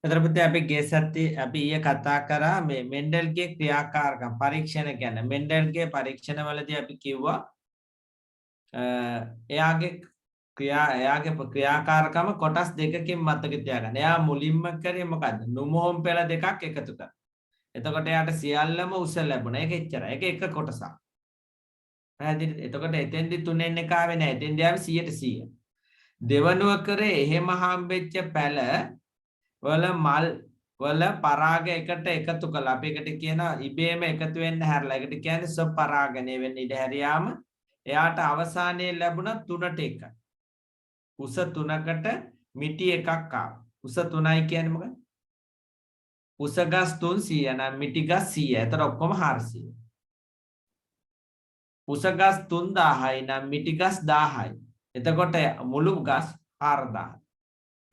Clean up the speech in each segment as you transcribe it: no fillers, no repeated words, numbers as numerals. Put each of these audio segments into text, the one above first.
එතකොට අපි ගේ සති අපි ඊයේ කතා කරා මේ මෙන්ඩල්ගේ ක්‍රියාකාරකම් පරීක්ෂණ කියන්නේ මෙන්ඩල්ගේ පරීක්ෂණවලදී අපි කිව්වා එයාගේ ක්‍රියාකාරකම කොටස් දෙකකින් මතක තියාගන්න. එයා මුලින්ම කරේ මොකද්ද? නුමෝම් පෙළ දෙකක් එකතු කරා. එතකොට එයාට සියල්ලම උස ලැබුණා. ඒක එච්චරයි. ඒක එක කොටසක්. පැහැදිලිද? එතකොට එතෙන්දි තුනෙන් එක ආවේ නැහැ. එතෙන්දි ආවේ 100%. දෙවනුව කරේ එහෙම හම්බෙච්ච පැළ වල මල් වල පරාග එකට එකතු කළා. අපි එකට කියනවා ඉබේම එකතු වෙන්න හැරලා. ඒකට කියන්නේ ස්වපරාගණය වෙන්න ඉඩ හැරියාම එයාට අවසානයේ ලැබුණ 3ට 1. උස 3කට මිටි එකක් ආවා. උස 3යි කියන්නේ මොකක්ද? උස ගස් 300 නම් මිටි ගස් 100. එතන ඔක්කොම 400. උස ගස් 3000යි නම් මිටි ගස් 1000යි. එතකොට මුළු ගස් 4000.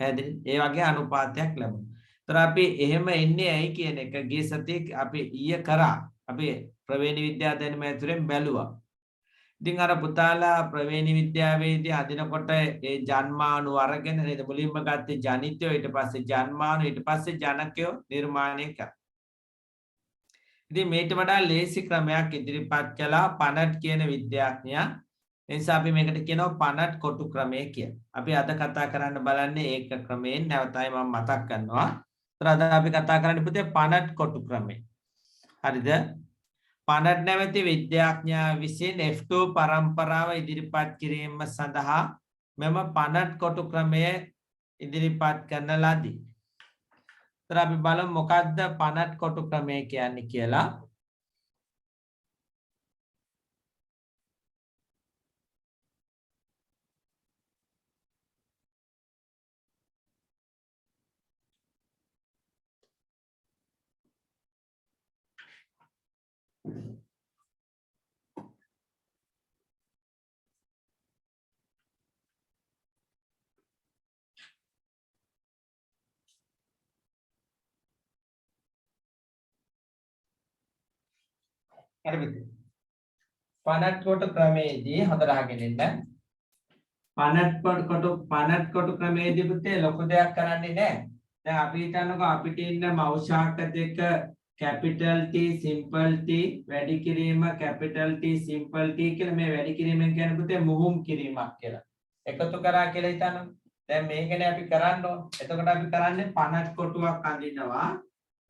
පැහැදිලි? ඒ වගේ අනුපාතයක් ලැබුණා. ඒතර අපි එහෙම එන්නේ ඇයි කියන එක ගිය සතියේ අපි ඊයේ කරා. අපි ප්‍රවේණි විද්‍යාව දැනුම ඇතුලෙන් බැලුවා. ඉතින් අර පුතාලා ප්‍රවේණි විද්‍යාවේදී අදිනකොට ඒ ජන්මාණු අරගෙන නේද මුලින්ම ගත්තේ ජනිතයෝ ඊට පස්සේ ජන්මාණු ඊට පස්සේ ජනකයෝ නිර්මාණය කරා. ඉතින් මේට වඩා ලේසි ක්‍රමයක් ඉදිරිපත් කළා පනට් කියන විද්‍යාඥයා. ඒ නිසා අපි මේකට කියනවා පනට් කොටු ක්‍රමය කියලා. අපි අද කතා කරන්න බලන්නේ ඒක ක්‍රමයෙන් නැවතයි මම මතක් කරනවා. ඒතර අද අපි කතා කරන්න පුතේ පනට් කොටු ක්‍රමය. හරිද? පනට් නැමැති විද්‍යාඥයා විසින් F2 පරම්පරාව ඉදිරිපත් කිරීම සඳහා මෙම පනට් කොටු ක්‍රමය ඉදිරිපත් කරන ලදී. ඒතර අපි බලමු මොකක්ද පනට් කොටු ක්‍රමය කියන්නේ කියලා. හරිද? පනට් කොටු ක්‍රමයේදී හොඳට අහගෙන ඉන්න. පනට් කොටු ක්‍රමයේදී පුතේ ලොකු දෙයක් කරන්නේ නැහැ. දැන් අපි හිතන්නකෝ අපිට ඉන්න මෞෂාක දෙක capital T simple T වැඩි කිරීම capital T simple T කියලා මේ වැඩි කිරීමෙන් කියන්නේ පුතේ මුහුම් කිරීමක් කියලා. එකතු කරා කියලා හිතන්න. දැන් මේකනේ අපි කරන්න ඕන. එතකොට අපි කරන්නේ පනට් කොටුවක් අඳිනවා.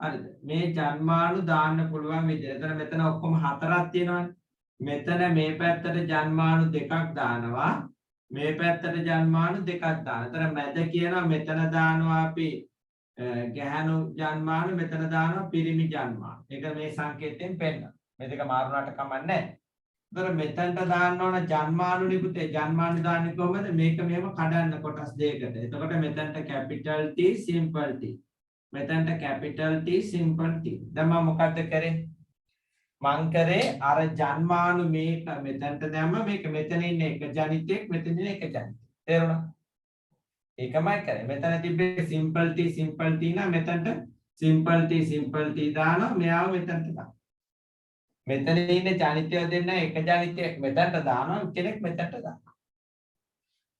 හරිද? මේ ජන්මාණු දාන්න පුළුවන් විදිහට. එතන මෙතන ඔක්කොම 4ක් තියෙනවානේ. මෙතන මේ පැත්තට ජන්මාණු දෙකක් දානවා. මේ පැත්තට ජන්මාණු දෙකක් දානවා. එතන මැද කියනවා මෙතන දානවා අපි ගැහණු ජන්මාණු මෙතන දානවා පිරිමි ජන්මාණු. ඒක මේ සංකේතයෙන් පෙන්නනවා. මේ දෙක මාරුණාට කමක් නැහැ. ඒතර මෙතනට දාන්න ඕන ජන්මාණු නිකුතේ ජන්මාණු දාන්නේ කොහමද? මේක මෙහෙම කඩන්න කොටස් දෙකකට. එතකොට මෙතනට capital T simple T. මෙතනට capital T simple T. දැන් මම මොකද්ද කරේ? මං කරේ අර ජන්මාණු මේක මෙතනට දැම්ම මේක මෙතන ඉන්නේ එක ජනිතයක් මෙතන ඉන්නේ එක ජනිතයක්. තේරුණා? ඒකමයි කරේ. මෙතන තිබ්බේ simple T නම් මෙතනට simple T දානවා මෙයාව මෙතනට දානවා. මෙතන ඉන්නේ ජනිතය දෙන්න එක ජනිතයක් මෙතනට දානවා කෙනෙක් මෙතනට දානවා.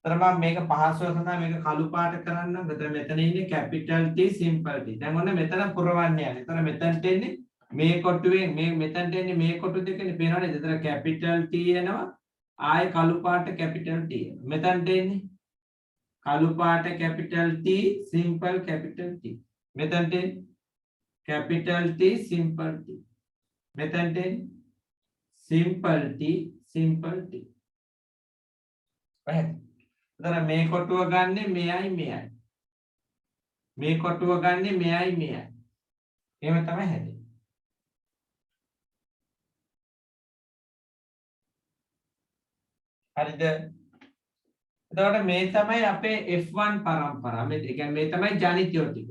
ඒතර මම මේක පහසුව සඳහා මේක කළු පාට කරන්නම්. මෙතන ඉන්නේ capital T simple T. දැන් ඔන්න මෙතන පුරවන්න යන්නේ. ඒතර මෙතනට එන්නේ මේ කොටුවෙන් මේ මෙතනට එන්නේ මේ කොටු දෙකනේ පේනවනේ. ඒතර capital T එනවා. ආයේ කළු පාට capital T එනවා. මෙතනට එන්නේ කළු පාට capital T simple capital T. මෙතනට capital T simple T. මෙතනට simple T. right? එතන මේ කොටුව ගන්නෙ මෙයයි මෙයයි. මේ කොටුව ගන්නෙ මෙයයි මෙයයි. එහෙම තමයි හැදෙන්නේ. හරිද? එතකොට මේ තමයි අපේ F1 පරම්පරාව. මේ කියන්නේ මේ තමයි ජනිතයෝ ටික.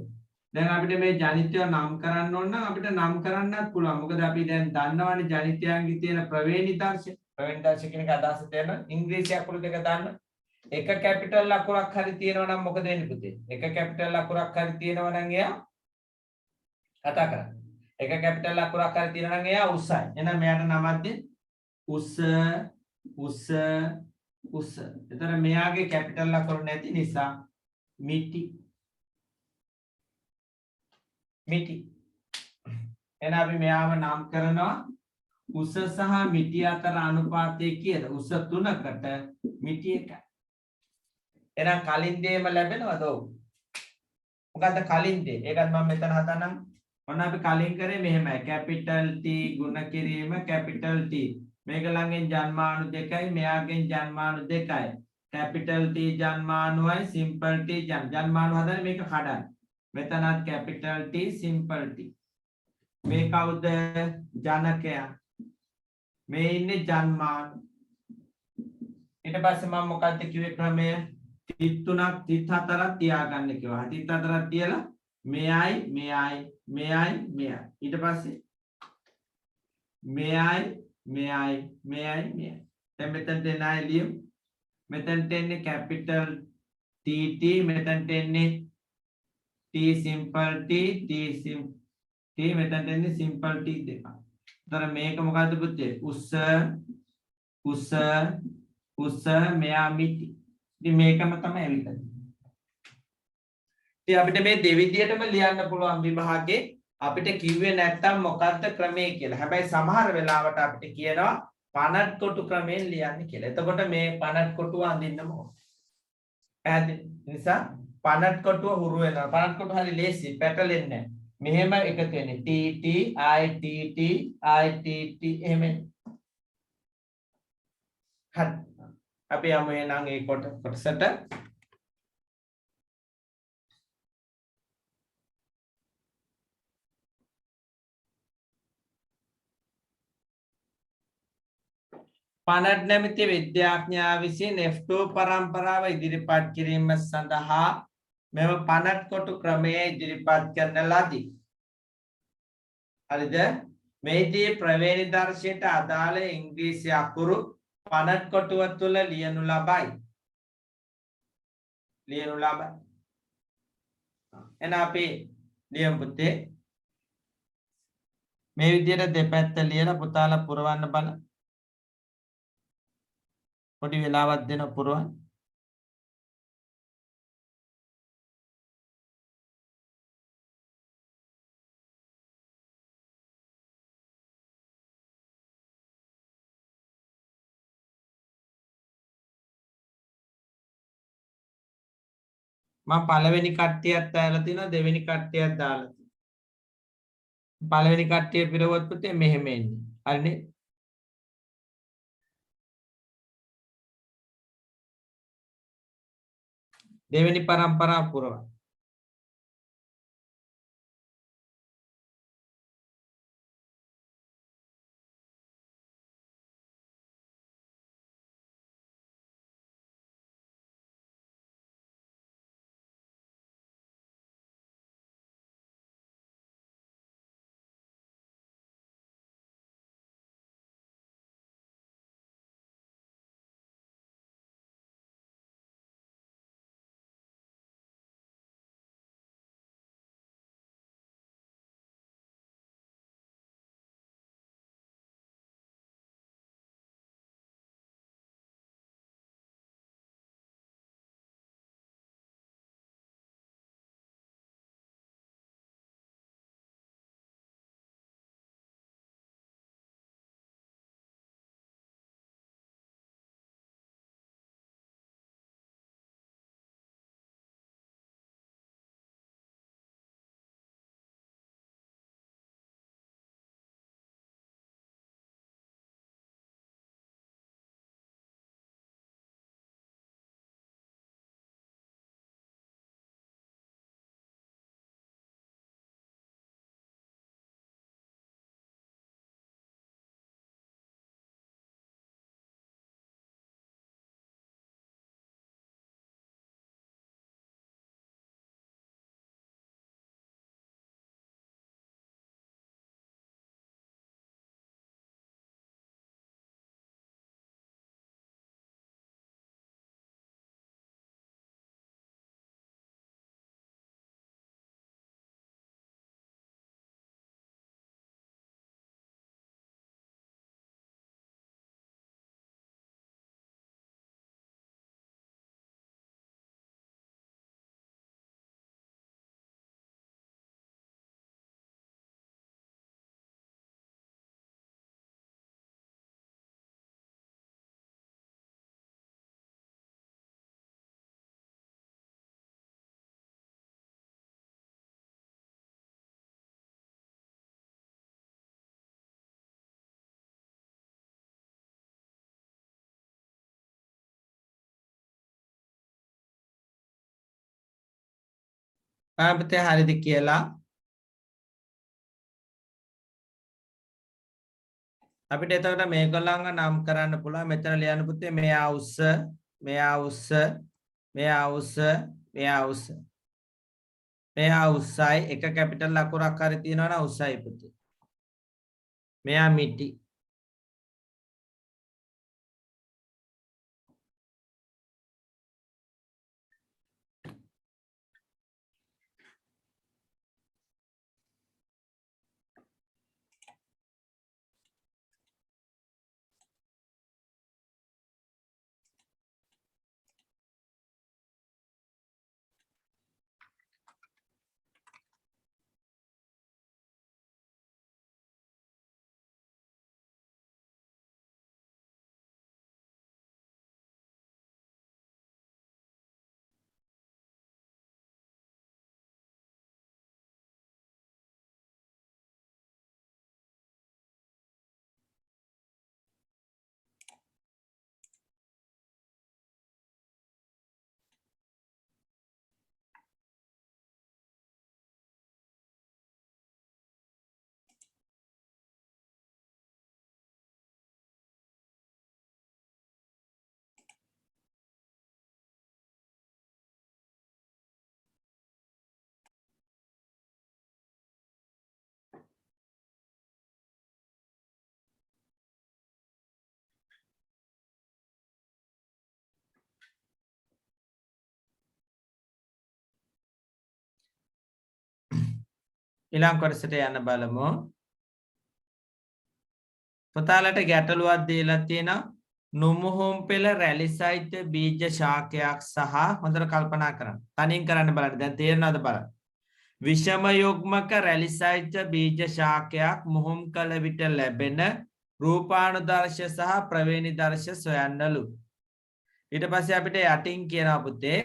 දැන් අපිට මේ ජනිතයෝ නම් කරන්න ඕන නම් අපිට නම් කරන්නත් පුළුවන්. මොකද අපි දැන් දන්නවනේ ජනිතයන්ගේ තියෙන ප්‍රවේණිතාංශය. ප්‍රවේණිතාංශ කියන එක අදහස තියෙන ඉංග්‍රීසි අකුරු දෙක දාන්න. එක කැපිටල් අකුරක් හරි තියෙනවා නම් මොකද වෙන්නේ පුතේ? එක කැපිටල් අකුරක් හරි තියෙනවා නම් එයා කතා කරන්නේ. එක කැපිටල් අකුරක් හරි තියෙනවා නම් එයා උසයි. එහෙනම් මෙයාට නමක් දෙන්න. උස. එතන මෙයාගේ කැපිටල් අකුරු නැති නිසා මිටි. මිටි එහෙනම් අපි මෙයාව නම් කරනවා උස සහ මිටි අතර අනුපාතය කියලා උස 3කට මිටි 1යි එහෙනම් කලින් දේම ලැබෙනවද ඔව් මොකද්ද කලින් දේ ඒකත් මම මෙතන හදන්නම් ඔන්න අපි කලින් කරේ මෙහෙමයි කැපිටල් T ගුණ කිරීම කැපිටල් T මේක ළඟෙන් ජන්මානු 2යි මෙයාගෙන් ජන්මානු 2යි කැපිටල් T ජන්මානුවයි සිම්පල් T ජන්මානු හදන්නේ මේක කඩන්න මෙතනත් කැපිටල් T සිම්පල් T මේ කවුද ජනකයා මේ ඉන්නේ ජන්මානු ඊට පස්සේ මම මොකක්ද කිව්වේ ක්‍රමය 33ක් 34ක් තියාගන්න කිව්වා 34ක් තියලා මෙයයි මෙයයි මෙයයි මෙයයි ඊට පස්සේ මෙයයි මෙයයි මෙයයි මෙයයි දැන් මෙතනට එන අය ලියමු මෙතනට එන්නේ කැපිටල් TT මෙතනට එන්නේ T සිම්පල් T T මෙතනට එන්නේ සිම්පල් T දෙක. උතර මේක මොකද්ද පුතේ? උස මෙයා මිටි. ඉතින් මේකම තමයි ඇවිල්ලා තියෙන්නේ. ඉතින් අපිට මේ දෙවිදියටම ලියන්න පුළුවන් විභාගේ අපිට කිව්වේ නැත්තම් මොකද්ද ක්‍රමය කියලා. හැබැයි සමහර වෙලාවට අපිට කියනවා පනට් කොටු ක්‍රමයෙන් ලියන්න කියලා. එතකොට මේ පනට් කොටුව අඳින්නම ඕනේ. පැහැදිලි. නිසා පනට් කොටුව හුරු වෙනවා. පනට් කොටුව හරි ලේසි පැටලෙන්නේ නැහැ. මෙහෙම එකතු වෙන්නේ TT ITT ITT එහෙම හරි අපි යමු එහෙනම් ඒ කොටසට පනට් නැමැති විද්‍යාඥයා විසින් F2 පරම්පරාව ඉදිරිපත් කිරීම සඳහා මෙම පනට් කොටු ක්‍රමය ඉදිරිපත් කරන ලදී. හරිද? මේදී ප්‍රවේණි දර්ශයට අදාළ ඉංග්‍රීසි අකුරු පනට් කොටුව තුළ ලියනු ලබයි. එහෙනම් අපි ලියමු පුතේ. මේ විදිහට දෙපැත්ත ලියලා පුතාලා පුරවන්න බලන්න. පොඩි වෙලාවක් දෙන පුරවන්න. මම පළවෙනි කට්ටියත් දාලා තිනවා දෙවෙනි කට්ටියත් දාලා තිනවා. පළවෙනි කට්ටිය පිරවුවත් පුතේ මෙහෙම එන්නේ. හරිනේ? දෙවෙනි පරම්පරාව පුරවන්න. බලන්න පුතේ හරිද කියලා. අපිට එතකොට මේගොල්ලන්ව නම් කරන්න පුළුවන්. මෙතන ලියන්න පුතේ මෙයා උස්ස, මෙයා උස්ස, මෙයා උස්ස, මෙයා උස්ස. මෙයා උස්සයි එක කැපිටල් අකුරක් හරි තියෙනවා නම් උස්සයි පුතේ. මෙයා මිටි. ඊළඟ කොටසට යන්න බලමු. පුතාලට ගැටලුවක් දීලා තියෙනවා. නුමුහුම් පෙළ රැලි සහිත බීජ ශාකයක් සහ හොඳට කල්පනා කරන්න. තනින් කරන්න බලන්න. දැන් තේරෙනවද බලන්න. විෂම යුග්මක රැලි සහිත බීජ ශාකයක් මුහුම් කළ විට ලැබෙන රූපානුදර්ශ සහ ප්‍රවේණිදර්ශ සොයන්නලු. ඊට පස්සේ අපිට යටින් කියනවා පුතේ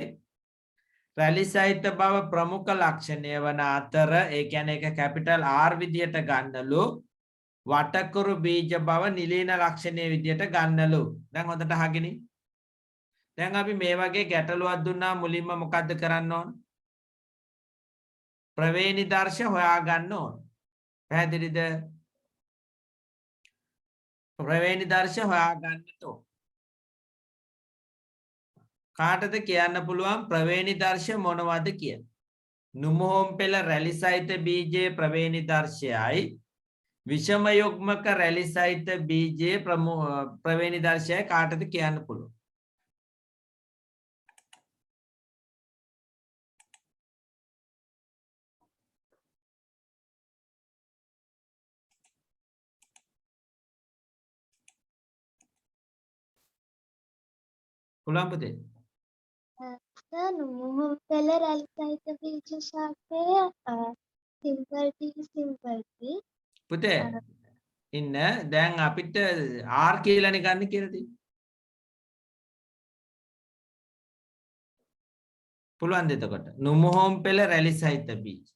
රැලි සහිත බව ප්‍රමුඛ ලක්ෂණය වන අතර ඒ කියන්නේ ඒක කැපිටල් R විදියට ගන්නලු. වටකුරු බීජ බව නිලීන ලක්ෂණයේ විදියට ගන්නලු. දැන් හොඳට අහගෙන. දැන් අපි මේ වගේ ගැටලුවක් දුන්නා මුලින්ම මොකද්ද කරන්න ඕන? ප්‍රවේණිදර්ශ හොයා ගන්න ඕන. පැහැදිලිද? ප්‍රවේණිදර්ශ හොයා ගන්නට ඕන. කාටද කියන්න පුළුවන් ප්‍රවේණිදර්ශ මොනවද කියලා? නුමුහුම් පෙළ රැලි සහිත බීජයේ ප්‍රවේණිදර්ශයයි විෂම යුග්මක රැලි සහිත බීජයේ ප්‍රවේණිදර්ශයයි කාටද කියන්න පුළුවන්? පුළුවන් පුතේ. නුමුහුම් පෙළ රැලි සහිත බීජ ශාකය සිම්පල් ටී පුතේ ඉන්න දැන් අපිට R කියලානේ ගන්න කියලා තියෙන්නේ. පුළුවන් ද එතකොට නුමුහුම් පෙළ රැලි සහිත බීජ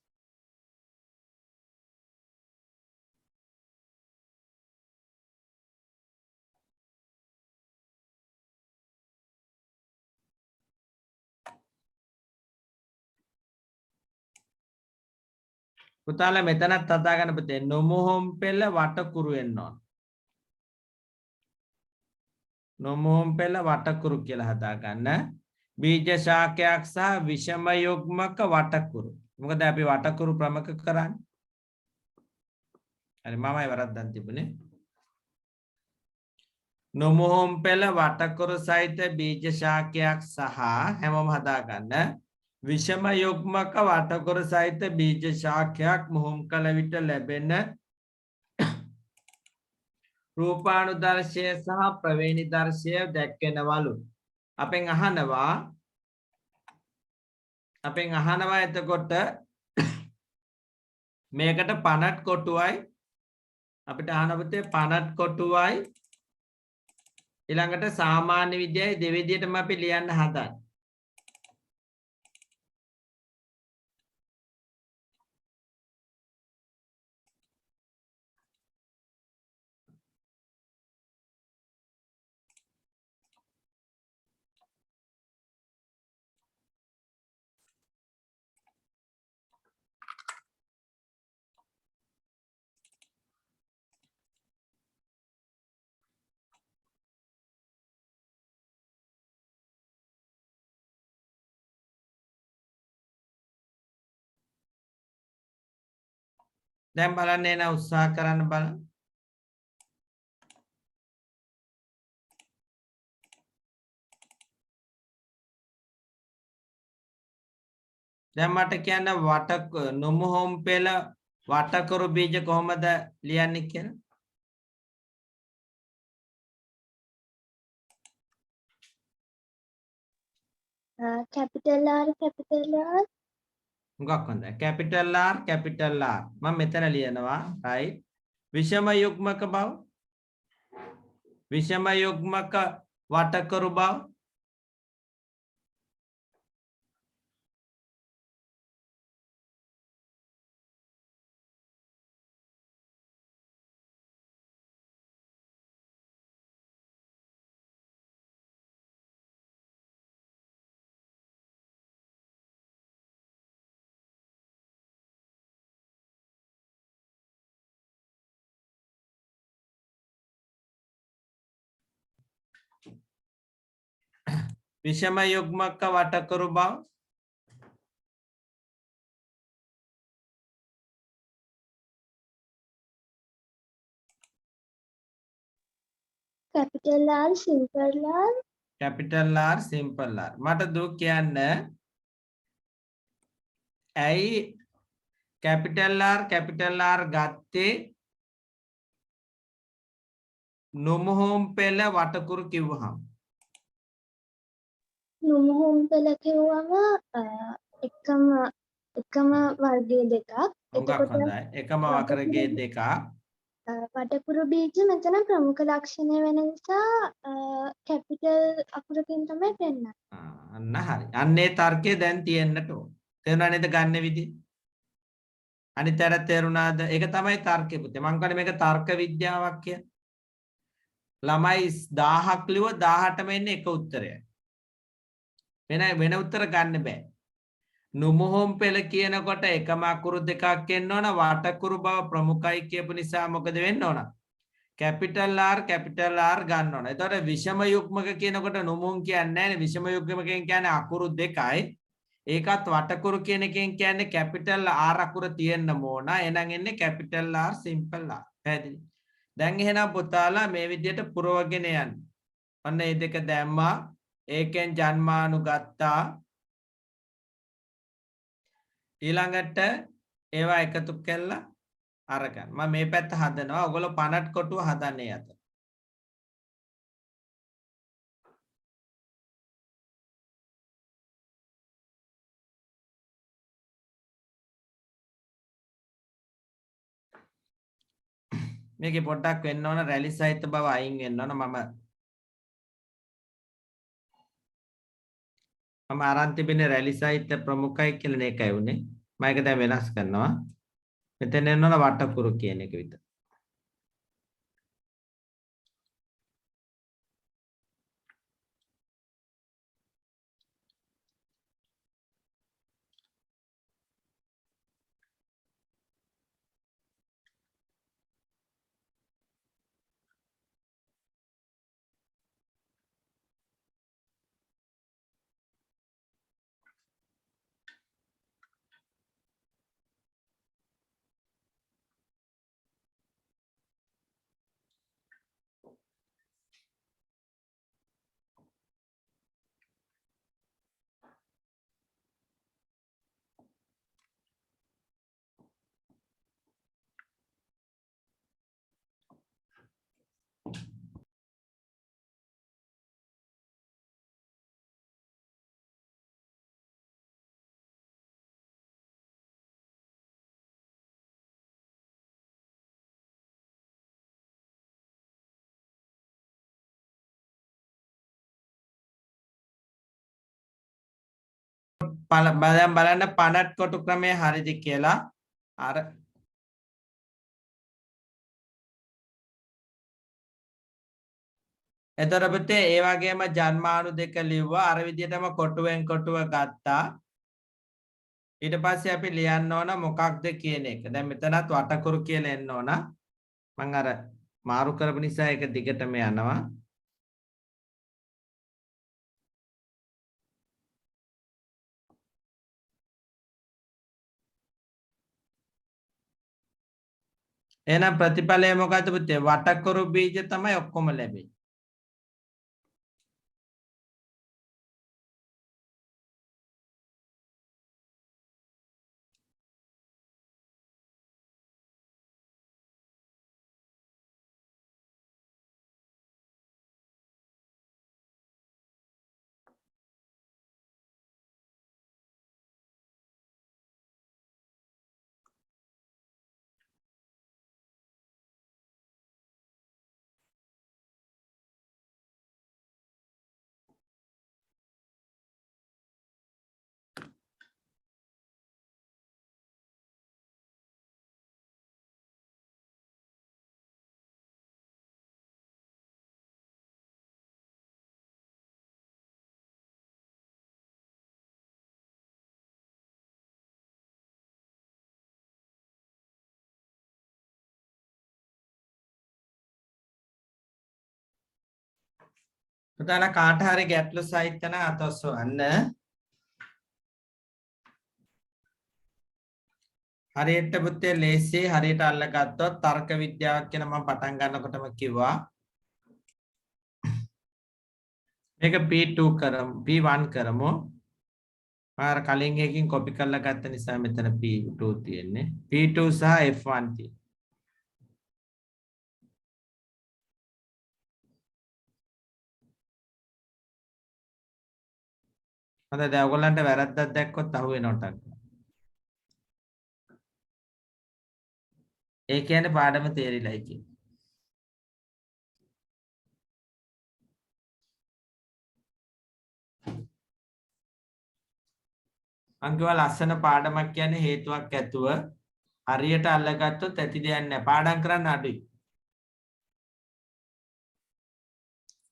පුතාලා මෙතනත් තතා ගන්න පුතේ නුමුහුම් පෙළ වටකුරු වෙන්න ඕන. නුමුහුම් පෙළ වටකුරු කියලා හදා ගන්න. බීජ ශාකයක් සහ විෂම යුග්මක වටකුරු. මොකද අපි වටකුරු ප්‍රමුඛ කරන්නේ. හරි මමයි වරද්දන් තිබුණේ. නුමුහුම් පෙළ වටකුරු සහිත බීජ ශාකයක් සහ හැමෝම හදා ගන්න. විෂම යුග්මක වටකුරු සහිත බීජ ශාකයක් මුහුම් කළ විට ලැබෙන රූපානුදර්ශය සහ ප්‍රවේණිදර්ශය දැක්වෙනවලු. අපෙන් අහනවා එතකොට මේකට පනට් කොටුවයි අපිට අහන පුතේ පනට් කොටුවයි ඊළඟට සාමාන්‍ය විද්‍යාවේ දෙවිදියටම අපි ලියන්න හදන්නේ. දැන් බලන්න එන උත්සාහ කරන්න බලන්න. දැන් මට කියන්න වට නොමුහොම් පෙළ වටකරු බීජ කොහොමද ලියන්නේ කියලා? capital R capital R හුඟක් හොඳයි. කැපිටල් R කැපිටල් R මම මෙතන ලියනවා right. විෂම යුග්මක බව විෂම යුග්මක වටකරු බව විෂම යුග්මක වටකරු බව capital R simple R capital R simple R මට දු කියන්න ඇයි කැපිටල් R ගත්තේ නොමුහොම් පෙළ වටකුරු කිව්වහම නොමුහුම් පෙළ කිව්වම එකම වර්ගයේ දෙකක්. හුඟක් එතකොට හොඳයි. එකම වක්‍රගේ දෙකක්. වටකුරු බීජ මෙතන ප්‍රමුඛ ලක්ෂණය වෙන නිසා කැපිටල් අකුරකින් තමයි පෙන්නන්නේ. අන්න හරි. අන්නේ තර්කය දැන් තියෙන්නට ඕන. තේරුණා නේද ගන්න විදිහ? අනිතර තේරුණාද? ඒක තමයි තර්කය පුතේ. මං කියන්නේ මේක තර්ක විද්‍යාවක් කියලා. ළමයි 1000ක් ලියුව 18ම එන්නේ එක උත්තරයයි. වෙන උත්තර ගන්න බෑ. නුමුහොම් පෙළ කියනකොට එකම අකුරු දෙකක් එන්න ඕන. වටකුරු බව ප්‍රමුඛයි කියපු නිසා මොකද වෙන්න ඕන? කැපිටල් R ගන්න ඕන. එතකොට විෂම යුග්මක කියනකොට නුමුහුම් කියන්නේ නැහැ. විෂම යුග්මකෙන් කියන්නේ අකුරු දෙකයි. ඒකත් වටකුරු කියන එකෙන් කියන්නේ කැපිටල් R අකුර තියෙන්න ඕන. එහෙනම් එන්නේ කැපිටල් R සිම්පල් R. පැහැදිලි? දැන් එහෙනම් පුතාලා මේ විදිහට පුරවගෙන යන්න. ඔන්න මේ දෙක දැම්මා. ඒකෙන් ජන්මානු ගත්තා. ඊළඟට ඒවා එකතු කළා අරගන්න. මම මේ පැත්ත හදනවා. ඔයගොල්ලෝ පනට් කොටුව හදන්නේ අත. මේකේ පොඩ්ඩක් වෙන්න ඕන රැලි සහිත බව අයින් වෙන්න ඕන. මම අරන් තිබෙන්නේ රැලි සහිත ප්‍රමුඛයි කියලා එකයි උනේ. මම ඒක දැන් වෙනස් කරනවා. මෙතන එන්න ඕන වටකුරු කියන එක විතර. බලන්න පනට් කොටු ක්‍රමය හරිද කියලා. අර එතකොට පුතේ ඒ වගේම ජන්මානු දෙක ලිව්වා. අර විදිහටම කොටුවෙන් කොටුව ගත්තා. ඊට පස්සේ අපි ලියන්න ඕන මොකක්ද කියන එක. දැන් මෙතනත් වටකුරු කියලා එන්න ඕන. මම අර මාරු කරපු නිසා ඒක දිගටම යනවා. එහෙනම් ප්‍රතිඵලය මොකද්ද පුතේ? වටකරු බීජ තමයි ඔක්කොම ලැබෙන්නේ. පුතාලා කාට හරි ගැටලු සහිත නම් අත ඔසවන්න. හරියට පුතේ ලේසි හරියට අල්ලගත්තොත් තර්ක විද්‍යාවක් කියන මම පටන් ගන්නකොටම කිව්වා. මේක P2 කරමු P1 කරමු. මාර කලින් එකකින් කොපි කරලා ගත්ත නිසා මෙතන P2 තියෙන්නේ. P2 සහ F1 තියෙන්නේ. හොඳයි දැන් ඔයගොල්ලන්ට වැරද්දක් දැක්කොත් අහු වෙනවට. ඒ කියන්නේ පාඩම තේරිලායි කියන්නේ. අංකවල ලස්සන පාඩමක් කියන්නේ හේතුවක් ඇතුව හරියට අල්ලගත්තොත් ඇති දෙයක් නැහැ. පාඩම් කරන්න අඩුයි.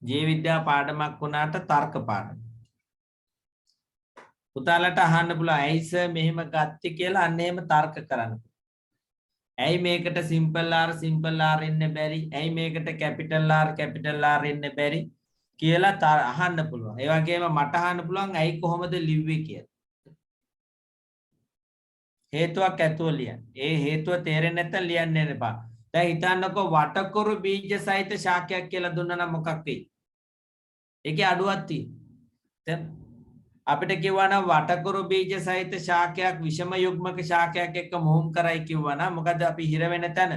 ජීව විද්‍යා පාඩමක් වුණාට තර්ක පාඩම. පුතාලට අහන්න පුළුවන් ඇයි සර් මෙහෙම ගත්තේ කියලා අන්න එහෙම තර්ක කරන්න. ඇයි මේකට සිම්පල් R ඉන්න බැරි? ඇයි මේකට කැපිටල් R ඉන්න බැරි කියලා අහන්න පුළුවන්. ඒ වගේම මට අහන්න පුළුවන් ඇයි කොහොමද ලිව්වේ කියලා. හේතුවක් ඇතුව ලියන්න. ඒ හේතුව තේරෙන්නේ නැත්නම් ලියන්න එපා. දැන් හිතන්නකෝ වටකුරු බීජ සහිත ශාකයක් කියලා දුන්නා නම් මොකක් වෙයි? ඒකේ අඩුවක් තියෙනවා. දැන් අපිට කිව්වා නම් වටකුරු බීජ සහිත ශාකයක් විෂම යුග්මක ශාකයක් එක්ක මොහොම් කරයි කිව්වා නම් මොකද අපි හිර වෙන තැන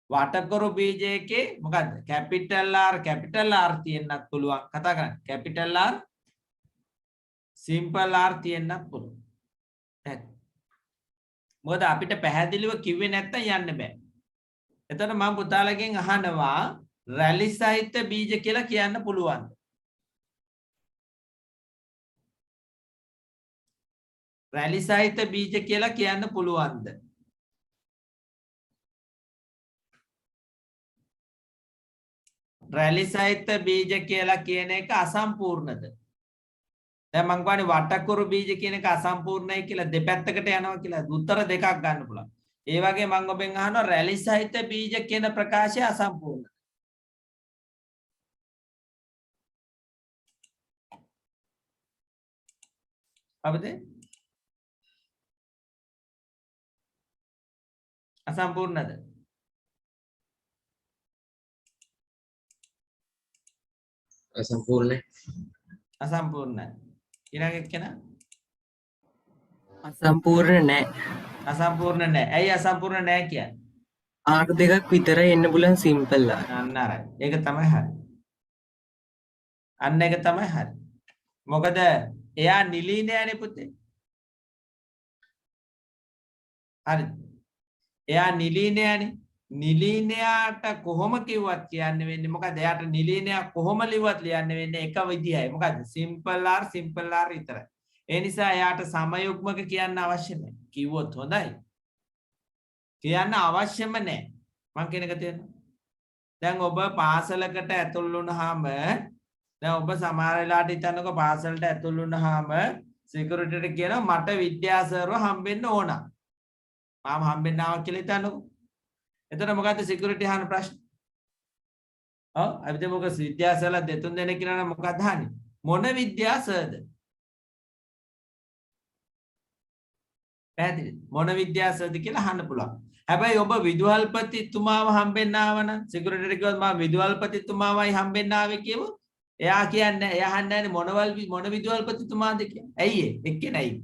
වටකුරු බීජයකේ මොකද්ද කැපිටල් R තියෙන්නත් පුළුවන්. කතා කරන්නේ කැපිටල් R සිම්පල් R තියෙන්නත් පුළුවන්. මොකද අපිට පැහැදිලිව කිව්වේ නැත්තම් යන්න බෑ. එතකොට මම පුතාලගෙන් අහනවා රැලි සහිත බීජ කියලා කියන්න පුළුවන්ද? රැලි සහිත බීජ කියලා කියන්න පුළුවන්ද? රැලි සහිත බීජ කියලා කියන එක අසම්පූර්ණද? දැන් මං කියන්නේ වටකුරු බීජ කියන එක අසම්පූර්ණයි කියලා දෙපැත්තකට යනවා කියලා උත්තර දෙකක් ගන්න පුළුවන්. ඒ වගේ මම ඔබෙන් අහනවා රැලි සහිත බීජ කියන ප්‍රකාශය අසම්පූර්ණයි. අපිට අසම්පූර්ණද? අසම්පූර්ණයි. අසම්පූර්ණයි. ඊළඟ කෙනා අසම්පූර්ණ නෑ. අසම්පූර්ණ නැහැ. ඇයි අසම්පූර්ණ නැහැ කියන්නේ? R දෙකක් විතරයි එන්න බුලන් සිම්පල් R. අන්න අරයි. ඒක තමයි හරි. අන්න ඒක තමයි හරි. මොකද එයා නිලීනයනේ පුතේ. හරි. එයා නිලීනයනේ. නිලීනයාට කොහොම කිව්වත් කියන්න වෙන්නේ මොකද? එයාට නිලීනයා කොහොම ලිව්වත් ලියන්න වෙන්නේ එක විදිහයි. මොකද? සිම්පල් R විතරයි. ඒ නිසා එයාට සමයුග්මක කියන්න අවශ්‍ය නැහැ. කිව්වොත් හොඳයි. කියන්න අවශ්‍යම නැහැ. මං කියන එක තේරෙනවද? දැන් ඔබ පාසලකට ඇතුල් වුණාම දැන් ඔබ සමහර වෙලාවට හිතන්නකෝ පාසලට ඇතුල් වුණාම සිකියුරිටිට කියනවා මට විද්‍යාසර්ව හම්බෙන්න ඕන. මම හම්බෙන්න ආවා කියලා හිතන්නකෝ. එතන මොකද්ද සිකියුරිටි අහන ප්‍රශ්න? ඔව් අපි දැන් මොකද විද්‍යාසර්ලා දෙතුන් දෙනෙක් කියලා නම් මොකක්ද අහන්නේ? මොන විද්‍යාසර්ද? පැහැදිලිද? මොන විද්‍යාසද කියලා අහන්න පුළුවන්. හැබැයි ඔබ විදුහල්පතිතුමාව හම්බෙන්න ආවනම් සිකියුරිටිට කිව්වොත් මම විදුහල්පතිතුමාවයි හම්බෙන්න ආවේ කියවොත් එයා කියන්නේ එයා අහන්නේ නැහැ මොන විදුහල්පතිතුමාද කියලා. ඇයි ඒ? එක්කෙනා ඇයි?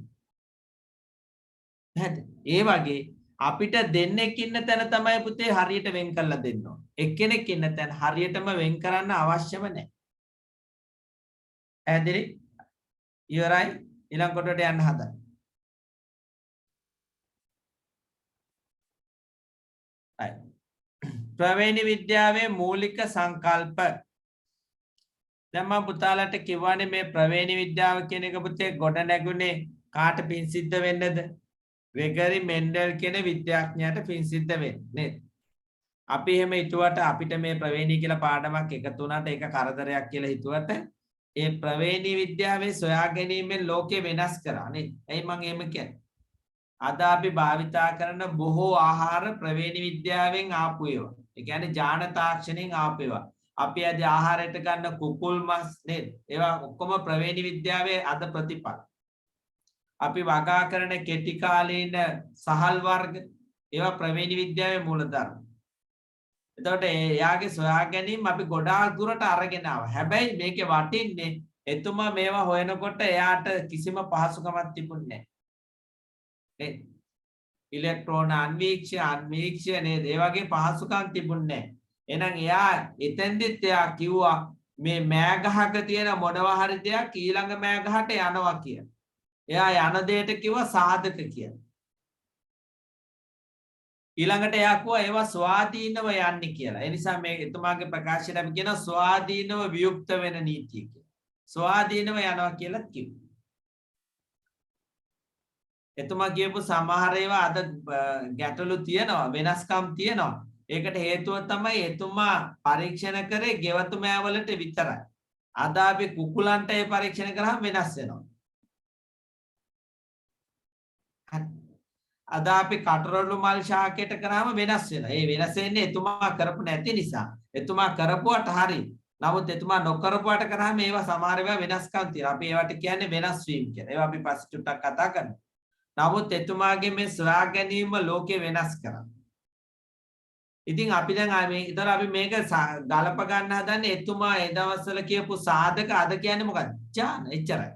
ඒ වගේ අපිට දෙන්නෙක් ඉන්න තැන තමයි පුතේ හරියට වෙන් කරලා දෙන්න ඕන. එක්කෙනෙක් ඉන්න තැන හරියටම වෙන් කරන්න අවශ්‍යම නැහැ. පැහැදිලි? ඉවරයි. ඊළඟ කොටට යන්න හදන්න. ප්‍රවේණි විද්‍යාවේ මූලික සංකල්ප. දැන් මම පුතාලට කිව්වනේ මේ ප්‍රවේණි විද්‍යාව කියන එක පුතේ ගොඩ නැගුණේ කාට පින් සිද්ධ වෙන්නද? ග්‍රෙගරි මෙන්ඩල් කියන විද්‍යාඥයාට පින් සිද්ධ වෙන්නේ. අපි එහෙම හිතුවට අපිට මේ ප්‍රවේණි කියලා පාඩමක් එකතු වුණාට ඒක කරදරයක් කියලා හිතුවට ඒ ප්‍රවේණි විද්‍යාවේ සොයා ගැනීමෙන් ලෝකෙ වෙනස් කරා නේද? එයි මම එහෙම කියන්නේ. අද අපි භාවිතා කරන බොහෝ ආහාර ප්‍රවේණි විද්‍යාවෙන් ආපු ඒවා. ඒ කියන්නේ ඥාන තාක්ෂණයෙන් ආපු ඒවා. අපි අද ආහාරයට ගන්න කුකුල් මස් නේද? ඒවා ඔක්කොම ප්‍රවේණි විද්‍යාවේ අද ප්‍රතිඵල. අපි වගා කරන කෙටි කාලීන සහල් වර්ග ඒවා ප්‍රවේණි විද්‍යාවේ මූලධර්ම. එතකොට එයාගේ සොයා ගැනීම අපි ගොඩාක් දුරට අරගෙන ආවා. හැබැයි මේකේ වටින්නේ එතුමා මේවා හොයනකොට එයාට කිසිම පහසුකමක් තිබුණේ නැහැ. ඉලෙක්ට්‍රෝන අන්වීක්ෂය නේද? ඒ වගේ පහසුකම් තිබුණේ නැහැ. එහෙනම් එයා එතෙන්දිත් එයා කිව්වා මේ මෑගහක තියෙන මොනවා හරි දෙයක් ඊළඟ මෑගහට යනවා කියලා. එයා යන දෙයට කිව්වා සාධක කියලා. ඊළඟට එයා කිව්වා ඒවා ස්වාධීනව යන්නේ කියලා. ඒ නිසා මේ එතුමාගේ ප්‍රකාශයට අපි කියනවා ස්වාධීනව වියුක්ත වෙන නීතිය කියලා. ස්වාධීනව යනවා කියලා කිව්වා. එතුමා කියපු සමහර ඒවා අද ගැටලු තියෙනවා, වෙනස්කම් තියෙනවා. ඒකට හේතුව තමයි එතුමා පරීක්ෂණ කරේ ගෙවතු මෑවලට විතරයි. අද අපි කුකුලන්ට ඒ පරීක්ෂණ කරාම වෙනස් වෙනවා. අද අපි කටරොළු මල් ශාකයට කරාම වෙනස් වෙනවා. ඒ වෙනස් වෙන්නේ එතුමා කරපු නැති නිසා. එතුමා කරපුවට හරි. නමුත් එතුමා නොකරපුවට කරාම ඒවා සමහර ඒවා වෙනස්කම් තියෙනවා. අපි ඒවට කියන්නේ වෙනස් වීම කියලා. ඒවා අපි පස්සේ චුට්ටක් කතා කරමු. නමුත් එතුමාගේ මේ සොයා ගැනීම ලෝකේ වෙනස් කරා. ඉතින් අපි දැන් ඉතින් අපි මේක ගලප ගන්න හදන්නේ එතුමා ඒ දවස්වල කියපු සාධක අද කියන්නේ මොකක්ද? ඥාන එච්චරයි.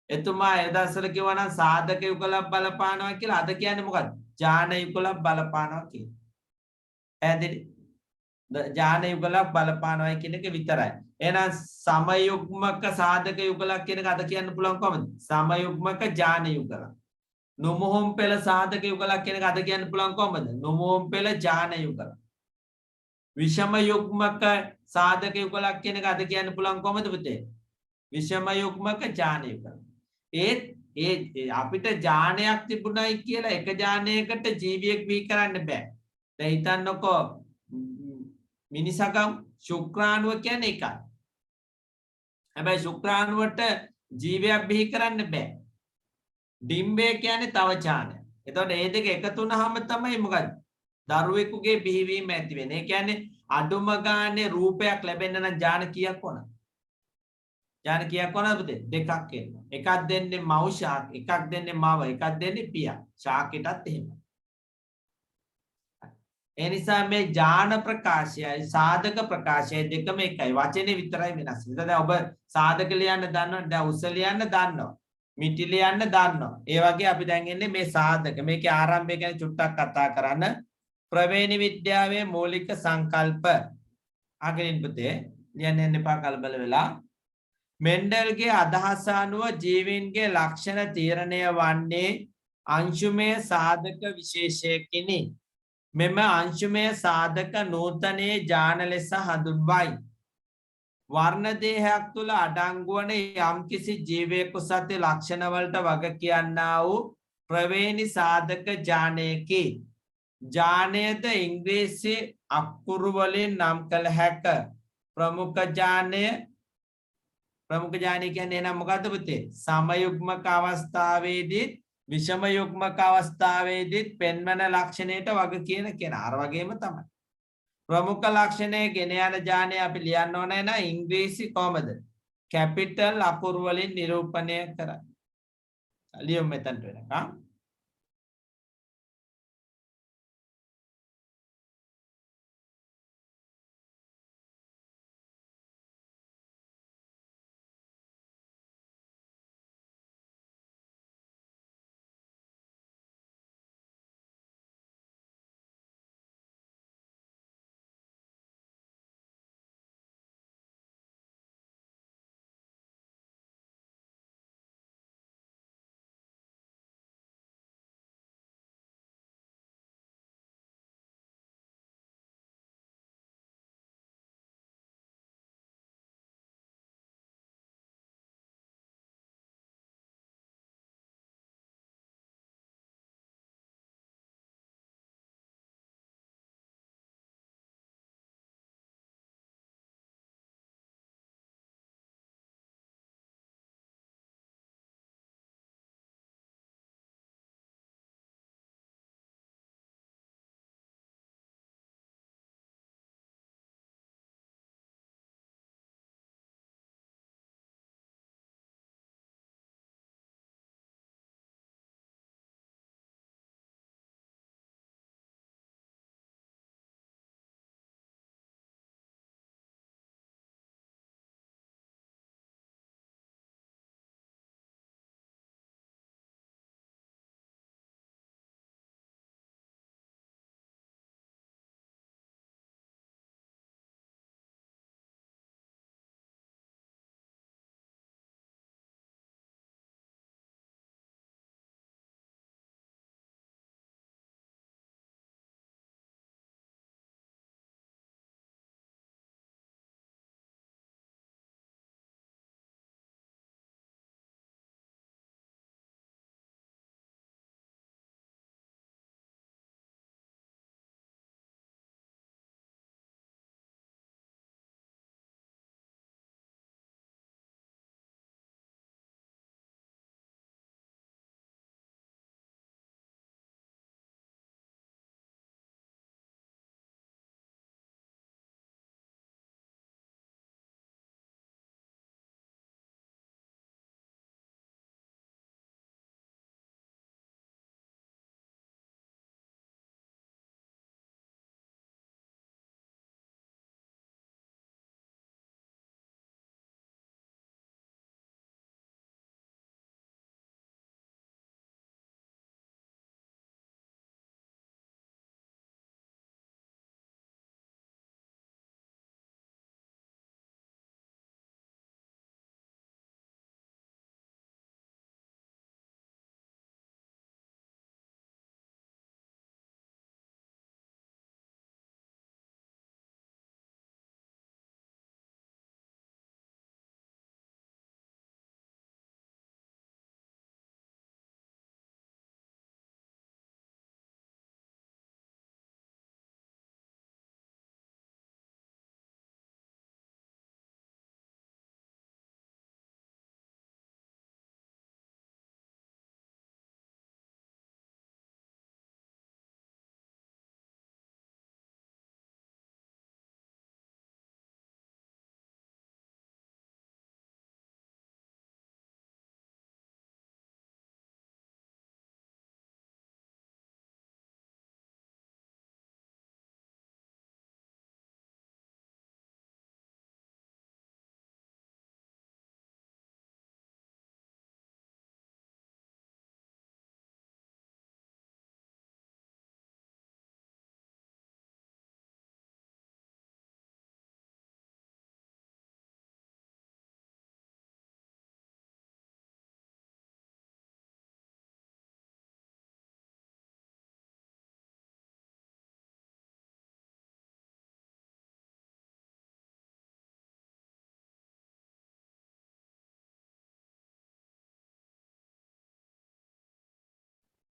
එතුමා ඒ දවස්වල කිව්වා නම් සාධක යුගලක් බලපානවා කියලා අද කියන්නේ මොකක්ද? ඥාන යුගලක් බලපානවා කියලා. ඈදිරි ඥාන යුගලක් බලපානවා කියන එක විතරයි. එහෙනම් සමයුග්මක සාධක යුගලක් කියන එක අද කියන්න පුළුවන් කොහමද? සමයුග්මක ඥාන යුගලක්. නොමොහොන් පෙළ සාධක යුගලක් කියන එක අද කියන්න පුළුවන් කොහමද? නොමොහොන් පෙළ ඥාන යුගලක්. විෂම යුග්මක සාධක යුගලක් කියන එක අද කියන්න පුළුවන් කොහමද පුතේ? විෂම යුග්මක ඥාන යුගලක්. ඒ අපිට ඥානයක් තිබුණයි කියලා එක ඥානයකට ජීවියෙක් බිහි කරන්න බෑ. දැන් හිතන්නකෝ මිනිසකම් ශුක්‍රාණුව කියන්නේ එකයි. හැබැයි ශුක්‍රාණුවට ජීවයක් බිහි කරන්න බෑ. ඩිම්බේ කියන්නේ තව ඥානයක්. එතකොට මේ දෙක එකතු වුනහම තමයි මොකද? දරුවෙකුගේ බිහිවීම ඇති වෙන්නේ. ඒ කියන්නේ අඩුම ගානේ රූපයක් ලැබෙන්න නම් ඥාන කීයක් ඕනද? ඥාන කීයක් ඕනද පුතේ? දෙකක් එන්න. එකක් දෙන්නේ මව් ශාක, එකක් දෙන්නේ මව, එකක් දෙන්නේ පියා. ශාකෙටත් එහෙම. ඒ නිසා මේ ඥාන ප්‍රකාශයයි සාධක ප්‍රකාශයයි දෙකම එකයි. වචනේ විතරයි වෙනස්. දැන් ඔබ සාධක ලියන්න දන්නවද? දැන් උස ලියන්න දන්නවා. මිටි ලියන්න දන්නවා. ඒ වගේ අපි දැන් එන්නේ මේ සාධක. මේකේ ආරම්භය ගැන චුට්ටක් කතා කරන්න. ප්‍රවේණි විද්‍යාවේ මූලික සංකල්ප. අගින් පුතේ ලියන්න යන්න එපා කලබල වෙලා. මෙන්ඩල්ගේ අදහස අනුව ජීවීන්ගේ ලක්ෂණ තීරණය වන්නේ අංශුමය සාධක විශේෂයකිනි. මෙම අංශුමය සාධක නූතනයේ ඥාන ලෙස හඳුන්වයි. වර්ණ දේහයක් තුළ අඩංගු වන යම්කිසි ජීවයෙකු සතු ලක්ෂණ වලට වග කියන්නා වූ ප්‍රවේණි සාධක ඥානයකි. ඥානයද ඉංග්‍රීසි අකුරු වලින් නම් කළ හැක. ප්‍රමුඛ ඥානය කියන්නේ එනම් මොකද්ද පුතේ? සමයුග්මක අවස්ථාවේදී විෂම යුග්මක අවස්ථාවේදී පෙන්වන ලක්ෂණයට වග කියන කෙනා. අර වගේම තමයි. ප්‍රමුඛ ලක්ෂණය ගෙන යන ඥානය අපි ලියන්න ඕනේ නම් ඉංග්‍රීසි කොහමද? කැපිටල් අකුරු වලින් නිරූපණය කරයි. ලියමු මෙතනට වෙනකම්.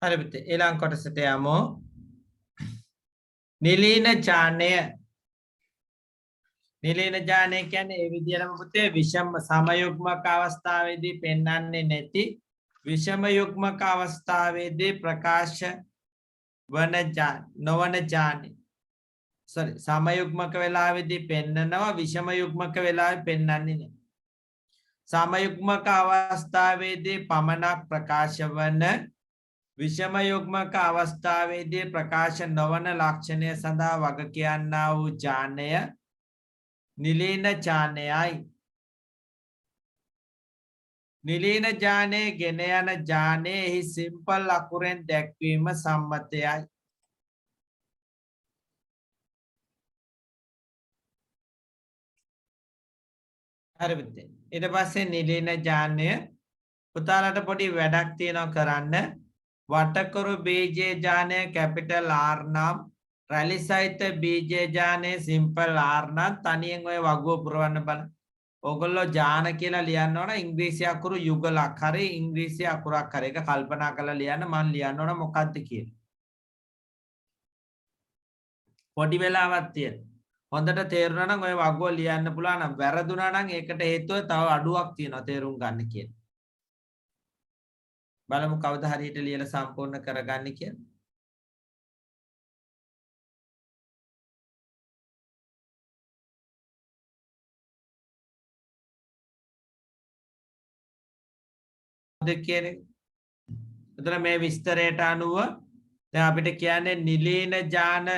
හරි පුතේ ඊළඟ කොටසට යමු. නිලීන ඡානය. නිලීන ඡානය කියන්නේ ඒ විදිහටම පුතේ විෂම සමයුග්මක අවස්ථාවේදී පෙන්වන්නේ නැති විෂම යුග්මක අවස්ථාවේදී ප්‍රකාශ වන නොවන ඡානය. sorry සමයුග්මක වෙලාවේදී පෙන්නනවා විෂම යුග්මක වෙලාවේ පෙන්වන්නේ නැහැ. සමයුග්මක අවස්ථාවේදී පමණක් ප්‍රකාශ වන විෂම යුග්මක අවස්ථාවේදී ප්‍රකාශ නොවන ලක්ෂණය සඳහා වග කියන්නා වූ ඡානය නිලීන ඡානයයි. නිලීන ඡානයේ ගෙන යන ඡානයේහි සිම්පල් අකුරෙන් දැක්වීම සම්මතයයි. හරි පුතේ ඊට පස්සේ නිලීන ඡානය පුතාලට පොඩි වැඩක් තියෙනවා කරන්න. වටකරු බීජේ ඡානය කැපිටල් R නම් රැලි සහිත බීජේ ඡානය සිම්පල් R නම් තනියෙන් ඔය වගුව පුරවන්න බලන්න. ඕගොල්ලෝ ඡාන කියලා ලියන්න ඕන ඉංග්‍රීසි අකුරු යුගලක් හරි ඉංග්‍රීසි අකුරක් හරි ඒක කල්පනා කරලා ලියන්න. මම ලියන්න ඕන මොකක්ද කියලා. පොඩි වෙලාවක් තියෙන. හොඳට තේරුණා නම් ඔය වගුව ලියන්න පුළුවන් නම් වැරදුනා නම් ඒකට හේතුව තව අඩුවක් තියෙනවා තේරුම් ගන්න කියලා. බලමු කවුද හරියට ලියලා සම්පූර්ණ කරගන්නේ කියලා. කියන්නේ එතන මේ විස්තරයට අනුව දැන් අපිට කියන්නේ නිලීන ඡාන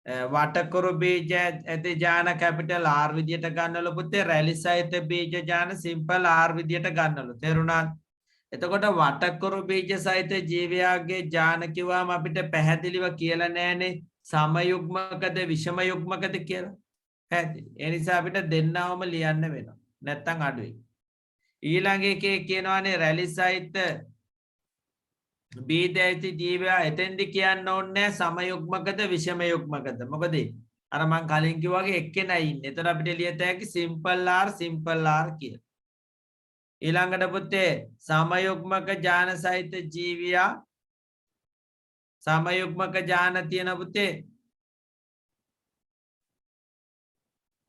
වටකරු බීජ ඇති ඡාන කැපිටල් R විදියට ගන්නවලු පුතේ. රැලි සහිත බීජ ඡාන සිම්පල් R විදියට ගන්නවලු. තේරුණාද? එතකොට වටකරු බීජ සහිත ජීවයාගේ ඡාන කිව්වම අපිට පැහැදිලිව කියලා නෑනේ සමයුග්මකද විෂම යුග්මකද කියලා. පැහැදිලි. ඒ නිසා අපිට දෙන්නවම ලියන්න වෙනවා. නැත්තම් අඩුයි. ඊළඟ එකේ කියනවානේ රැලි සහිත බීජ ඇති ජීවයා එතෙන්දි කියන්න ඕනේ සමයුග්මකද විෂම යුග්මකද. මොකද අර මං කලින් කිව්වා වගේ එක්කෙනයි ඉන්නේ. එතන අපිට ලියත හැකි සිම්පල් R කියලා. ඊළඟට පුතේ සමයුග්මක ඡාන සහිත ජීවියා සමයුග්මක ඡාන තියෙන පුතේ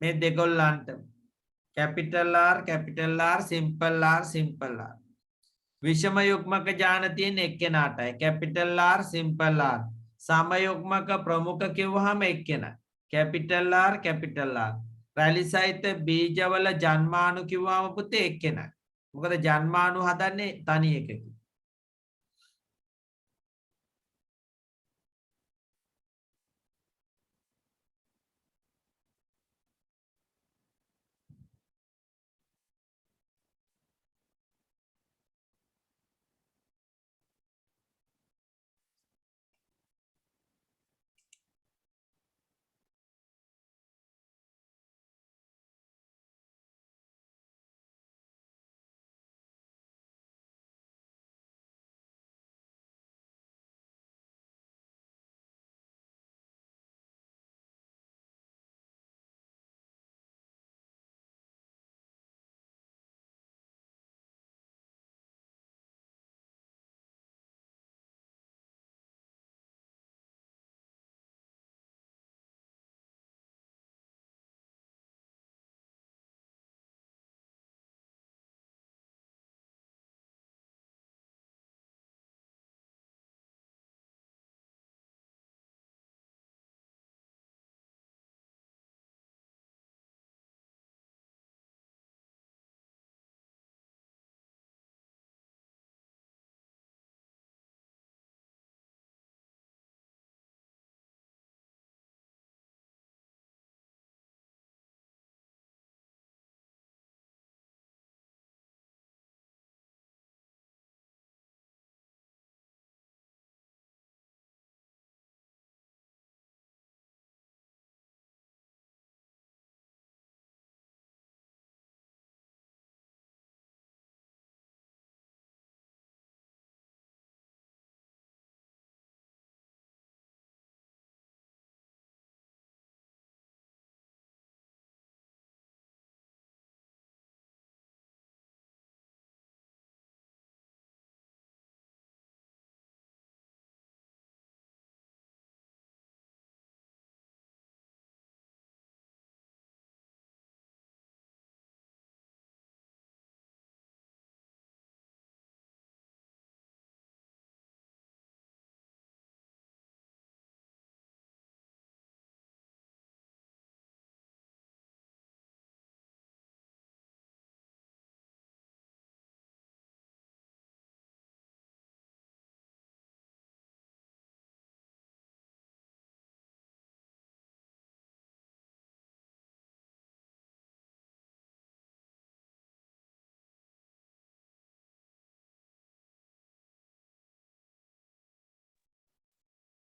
මේ දෙකොල්ලන්ට කැපිටල් R සිම්පල් R. විෂම යුග්මක ඡාන තියෙන එක්කෙනාටයි කැපිටල් R සිම්පල් R. සමයුග්මක ප්‍රමුඛ කිව්වහම එක්කෙනයි කැපිටල් R. රැලි සහිත බීජවල ජන්මාණු කිව්වම පුතේ එක්කෙනයි. මොකද ජන්මාණු හදන්නේ තනි එකකින්.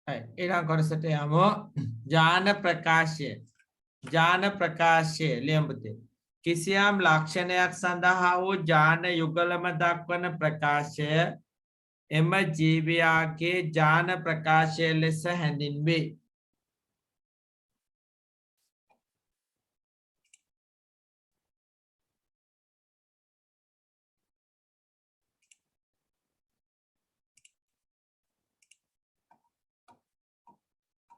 ඊළඟ කොටසට යමු. ඥාන ප්‍රකාශය. ඥාන ප්‍රකාශය ලියඹුතේ. කිසියම් ලක්ෂණයක් සඳහා වූ ඥාන යුගලම දක්වන ප්‍රකාශය එම ජීවයාගේ ඥාන ප්‍රකාශය ලෙස හැඳින්වේ.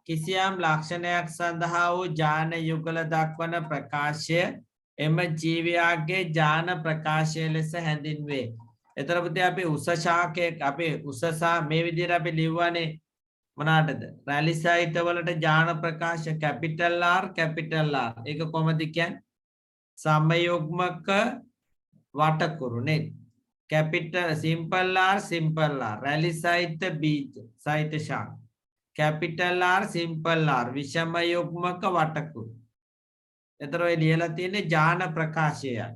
කිසියම් ලක්ෂණයක් සඳහා වූ ඥාන යුගල දක්වන ප්‍රකාශය එම ජීවයාගේ ඥාන ප්‍රකාශය ලෙස හැඳින්වේ. එතකොට පුතේ අපි උස ශාකයක් අපි උසසා මේ විදිහට අපි ලිව්වනේ මොනකටද? රැලි සහිත වලට ඥාන ප්‍රකාශ කැපිටල් R කැපිටල් R. ඒක කොහොමද කියන්නේ? සමයුග්මක වටකුරු නේ. Capital simple R simple R. රැලි සහිත බීජ සහිත ශාක. කැපිටල් R සිම්පල් R විෂම යුග්මක වටකුරු. එතකොට ඔය ලියලා තියෙන්නේ ඥාන ප්‍රකාශයයි.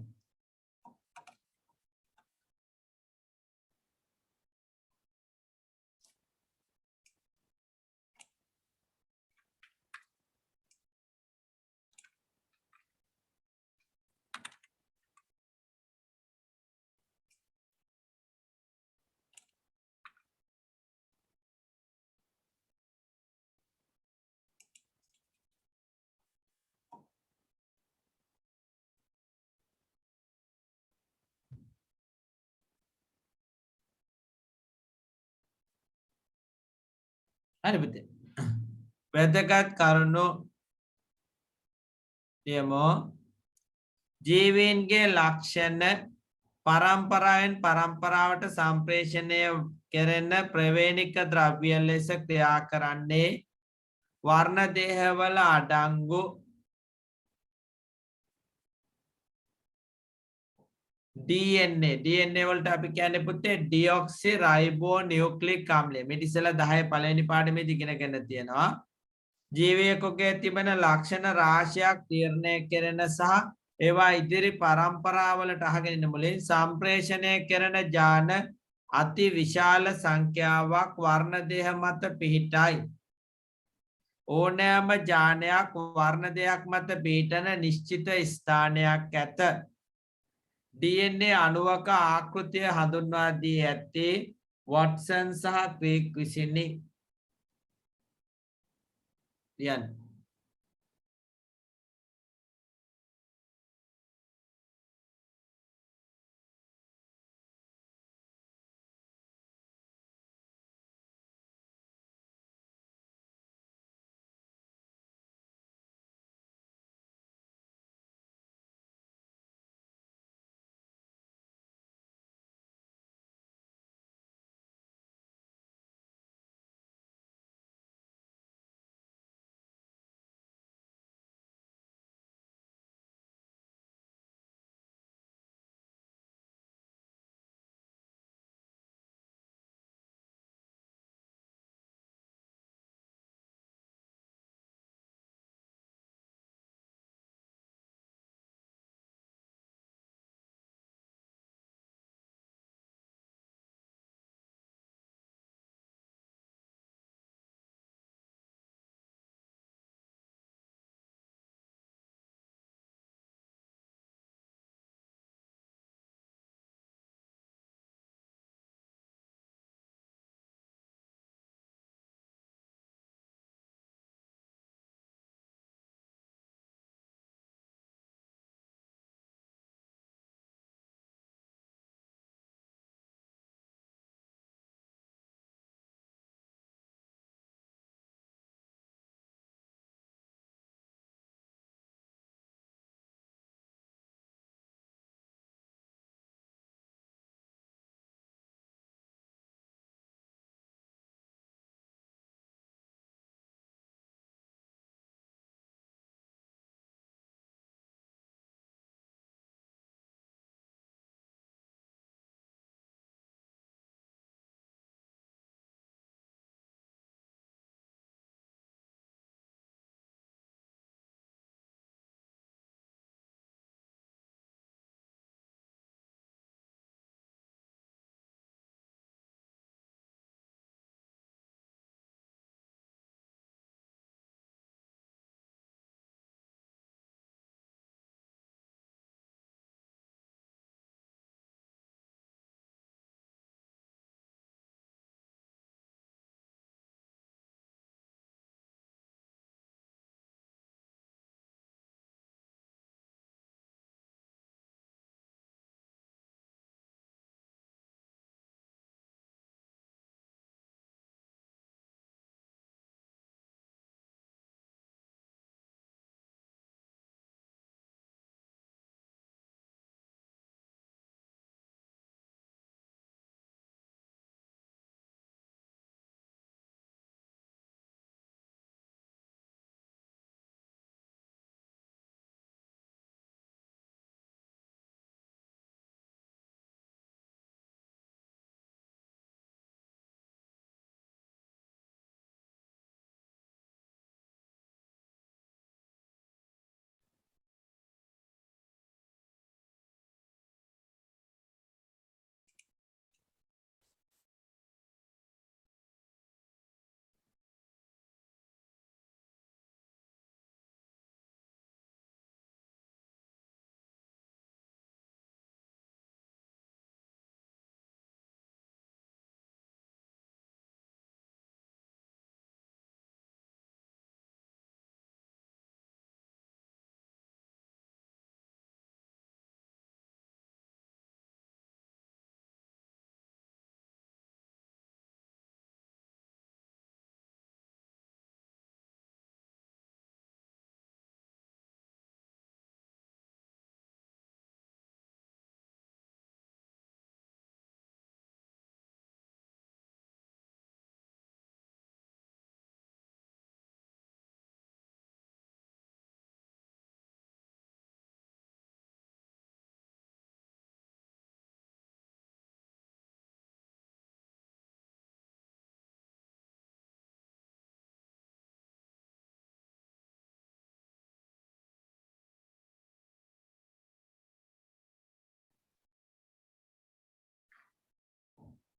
හරි පුතේ. වැදගත් කරුණු තියමු. ජීවීන්ගේ ලක්ෂණ පරම්පරාවෙන් පරම්පරාවට සම්ප්‍රේෂණය කෙරෙන ප්‍රවේණික ද්‍රව්‍ය ලෙස ක්‍රියා කරන්නේ වර්ණ දේහවල අඩංගු DNA වලට අපි කියන්නේ පුතේ ඩිऑක්සි රයිබෝ නියුක්ලික් ආම්ලය. මේ ඉතිසලා 10 පළවෙනි පාඩමේදී ඉගෙනගෙන තියෙනවා. ජීවයකගේ තිබෙන ලක්ෂණ රාශියක් තීරණය කෙරෙන සහ ඒවා ඉදිරි පරම්පරාවලට අහගෙන ඉන්න මුලින් සම්ප්‍රේෂණය කෙරෙන ඥාන අති විශාල සංඛ්‍යාවක් වර්ණ දේහ මත පිහිටයි. ඕනෑම ඥානයක් වර්ණ දෙයක් මත පිහිටන නිශ්චිත ස්ථානයක් ඇත. DNA අණුවක ආකෘතිය හඳුන්වා දී ඇත්තේ වොට්සන් සහ ක්‍රීක් විසිනි. ලියන්න.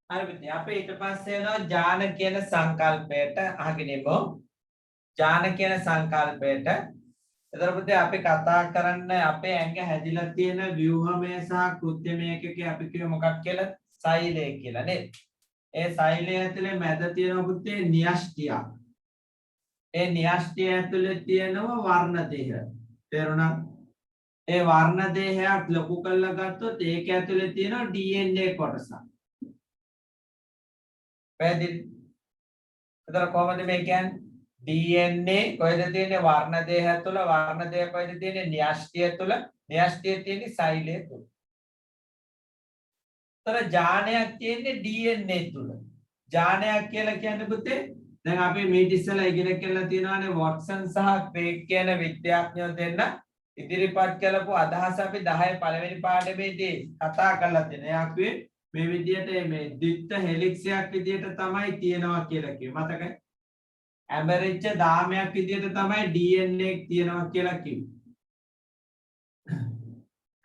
හරි පුතේ අපි ඊට පස්සේ යනවා ඥාන කියන සංකල්පයට අහගෙන ඉමු. ඥාන කියන සංකල්පයට. එතකොට පුතේ අපි කතා කරන්නේ අපේ ඇඟ හැදිලා තියෙන ව්‍යුහමය සහ කෘත්‍යමය එකකේ අපි කියමු මොකක් කියලා? සෛලය කියලා නේද? ඒ සෛලය ඇතුලේ මැද තියෙන පුතේ න්‍යෂ්ටියක්. ඒ න්‍යෂ්ටිය ඇතුලේ තියෙනවා වර්ණ දේහ. තේරුණා? ඒ වර්ණ දේහයක් ලොකු කරලා ගත්තොත් ඒක ඇතුලේ තියෙනවා DNA කොටසක්. පැහැදිලි? එතන කොහොමද මේ කියන්නේ? DNA කොහෙද තියෙන්නේ? වර්ණ දේහය තුළ. වර්ණ දේහය කොහෙද තියෙන්නේ? න්‍යෂ්ටිය තුළ. න්‍යෂ්ටිය තියෙන්නේ සෛලය තුළ. එතන ඥානයක් තියෙන්නේ DNA තුළ. ඥානයක් කියලා කියන්නේ පුතේ දැන් අපි මේ ඉස්සෙල්ලා ඉගෙන කියලා තියෙනවානේ වොට්සන් සහ ක්‍රේග් කියන විද්‍යාඥයෝ දෙන්න ඉදිරිපත් කළපු අදහස අපි 10 පළවෙනි පාඩමේදී කතා කරලා තියෙනවා. එයා කිව්වේ මේ විදියට මේ ද්විත්ව හෙලික්සයක් විදියට තමයි තියෙනවා කියලා කිව්වේ. මතකයි? ඇඹරිච්ච දාමයක් විදියට තමයි DNA එක තියෙනවා කියලා කිව්වේ.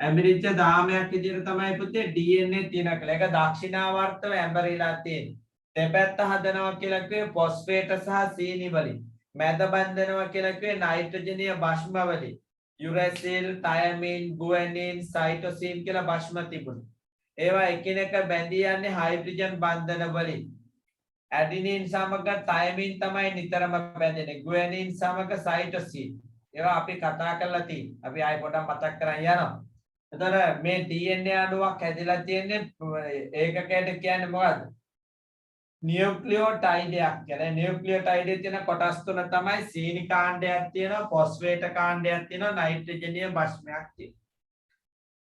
ඇඹරිච්ච දාමයක් විදියට තමයි පුතේ DNA තියෙනවා කියලා. ඒක දක්ෂිනාවර්තව ඇඹරිලා තියෙන්නේ. දෙපැත්ත හදනවා කියලා කිව්වේ ෆොස්ෆේට සහ සීනි වලින්. මැද බඳිනවා කියලා කිව්වේ නයිට්‍රජනීය භස්ම වලින්. යුරැසිල්, තයමින්, ගුවැනින්, සයිටොසින් කියලා භස්ම තිබුණා. ඒවා එකිනෙක බැඳී යන්නේ හයිඩ්‍රජන් බන්ධන වලින්. ඇඩිනින් සමග තයමින් තමයි නිතරම බැඳෙන්නේ. ගුවැනින් සමග සයිටොසින්. ඒවා අපි කතා කරලා තියෙනවා. අපි ආයෙ පොඩ්ඩක් මතක් කරන් යනවා. එතන මේ DNA අණුවක් හැදිලා තියෙන්නේ ඒකකයට කියන්නේ මොකද්ද? නියුක්ලියෝටයිඩයක් කියලා. නියුක්ලියෝටයිඩයේ තියෙන කොටස් තුන තමයි සීනි කාණ්ඩයක් තියෙනවා, ෆොස්ෆේට කාණ්ඩයක් තියෙනවා, නයිට්‍රජනීය භස්මයක් තියෙනවා.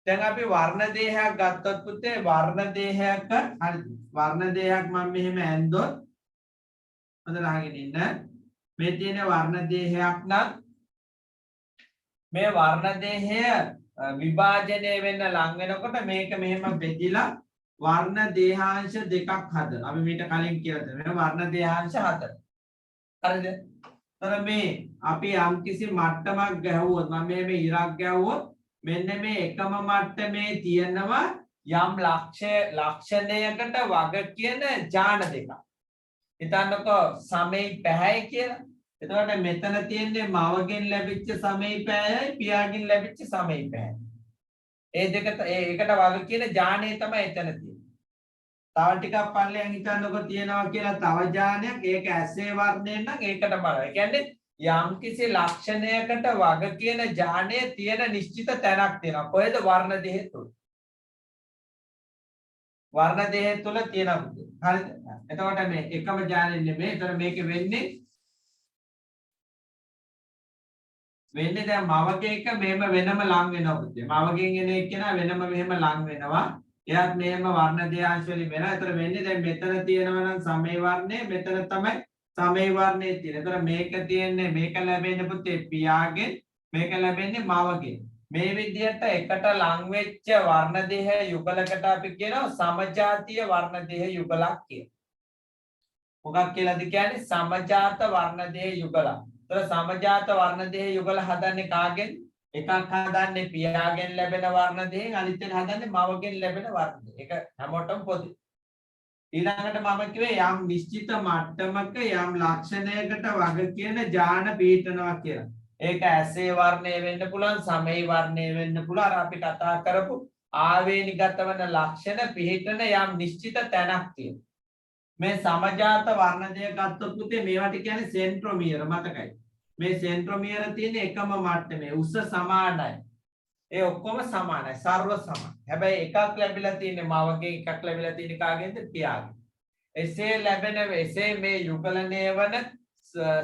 දැන් අපි වර්ණ දේහයක් ගත්තොත් පුතේ වර්ණ දේහයක හරි වර්ණ දේහයක් මම මෙහෙම ඇන්දොත් හොඳට අහගෙන ඉන්න. මේ තියෙන වර්ණ දේහයක් නම් මේ වර්ණ දේහය විභාජනය වෙන්න ලං වෙනකොට මේක මෙහෙම බෙදිලා වර්ණ දේහාංශ දෙකක් හදන. අපි මීට කලින් කියලා තියෙනවා වර්ණ දේහාංශ හතර. හරිද? තර මේ අපි යම්කිසි මට්ටමක් ගැහුවොත් මම මේ ඉරක් ගැහුවොත් මෙන්න මේ එකම මට්ටමේ තියෙනවා යම් ලක්ෂණයකට වග කියන ඥාන දෙකක්. හිතන්නකෝ සමේ පැහැය කියලා. එතකොට මෙතන තියෙන්නේ මවගෙන් ලැබිච්ච සමේ පැහැයයි පියාගෙන් ලැබිච්ච සමේ පැහැයයි. ඒ දෙක ඒකට වග කියන ඥානය තමයි එතන තියෙන්නේ. තව ටිකක් පල්ලෙන් හිතන්නකො තියෙනවා කියලා තව ඥානයක්. ඒක ඇසේ වර්ණයෙන් නම් ඒකට බලනවා. ඒ කියන්නේ යම්කිසි ලක්ෂණයකට වග කියන ඥානයේ තියෙන නිශ්චිත තැනක් තියෙනවා. කොහෙද? වර්ණ දෙහි තුල. වර්ණ දෙහි තුල තියෙනවා. හරිද? එතකොට මේ එකම ඥානෙ නෙමෙයි. ඒතර මේක වෙන්නේ දැන් මවගේ එක මෙහෙම වෙනම ලං වෙනවා පුතේ. මවගෙන් එන එක්කෙනා වෙනම මෙහෙම ලං වෙනවා. එයාත් මෙහෙම වර්ණ දෙහාංශ වලින් වෙනවා. ඒතර වෙන්නේ දැන් මෙතන තියෙනවා නම් සමේ වර්ණය, මෙතන තමයි සමේ වර්ණයේ තියෙන. ඒතර මේක තියෙන්නේ මේක ලැබෙන්නේ පුතේ පියාගෙන්, මේක ලැබෙන්නේ මවගෙන්. මේ විදිහට එකට ලං වෙච්ච වර්ණ දෙහ යුගලකට අපි කියනවා සමජාතීය වර්ණ දෙහ යුගලක් කියලා. මොකක් කියලාද කියන්නේ? සමජාත වර්ණ දෙහ යුගලක්. ඒතර සමජාත වර්ණ දෙහ යුගල හදන්නේ කාගෙන්? එකක් හදන්නේ පියාගෙන් ලැබෙන වර්ණ දෙහෙන්, අනිත් එක හදන්නේ මවගෙන් ලැබෙන වර්ණ දෙහ. ඒක හැමෝටම පොදුයි. ඊළඟට මම කිව්වේ යම් නිශ්චිත මට්ටමක යම් ලක්ෂණයකට වග කියන ඥාන පීඨනවා කියලා. ඒක ඇසේ වර්ණය වෙන්න පුළුවන්, සමේ වර්ණය වෙන්න පුළුවන්. අර අපි කතා කරපු ආවේනිගත වන ලක්ෂණ පිළිහිටන යම් නිශ්චිත තැනක් තියෙනවා. මේ සමජාත වර්ණ දෙක ගත්තොත් පුතේ මේවට කියන්නේ සෙන්ට්‍රොමියර. මතකයි? මේ සෙන්ට්‍රොමියර තියෙන එකම මට්ටමේ උස සමානයි. ඒ ඔක්කොම සමානයි, සර්ව සමාන. හැබැයි එකක් ලැබිලා තියෙන්නේ මවගෙන්, එකක් ලැබිලා තියෙන්නේ කාගෙන්ද? පියාගෙන්. එසේ මේ යුගලණය වන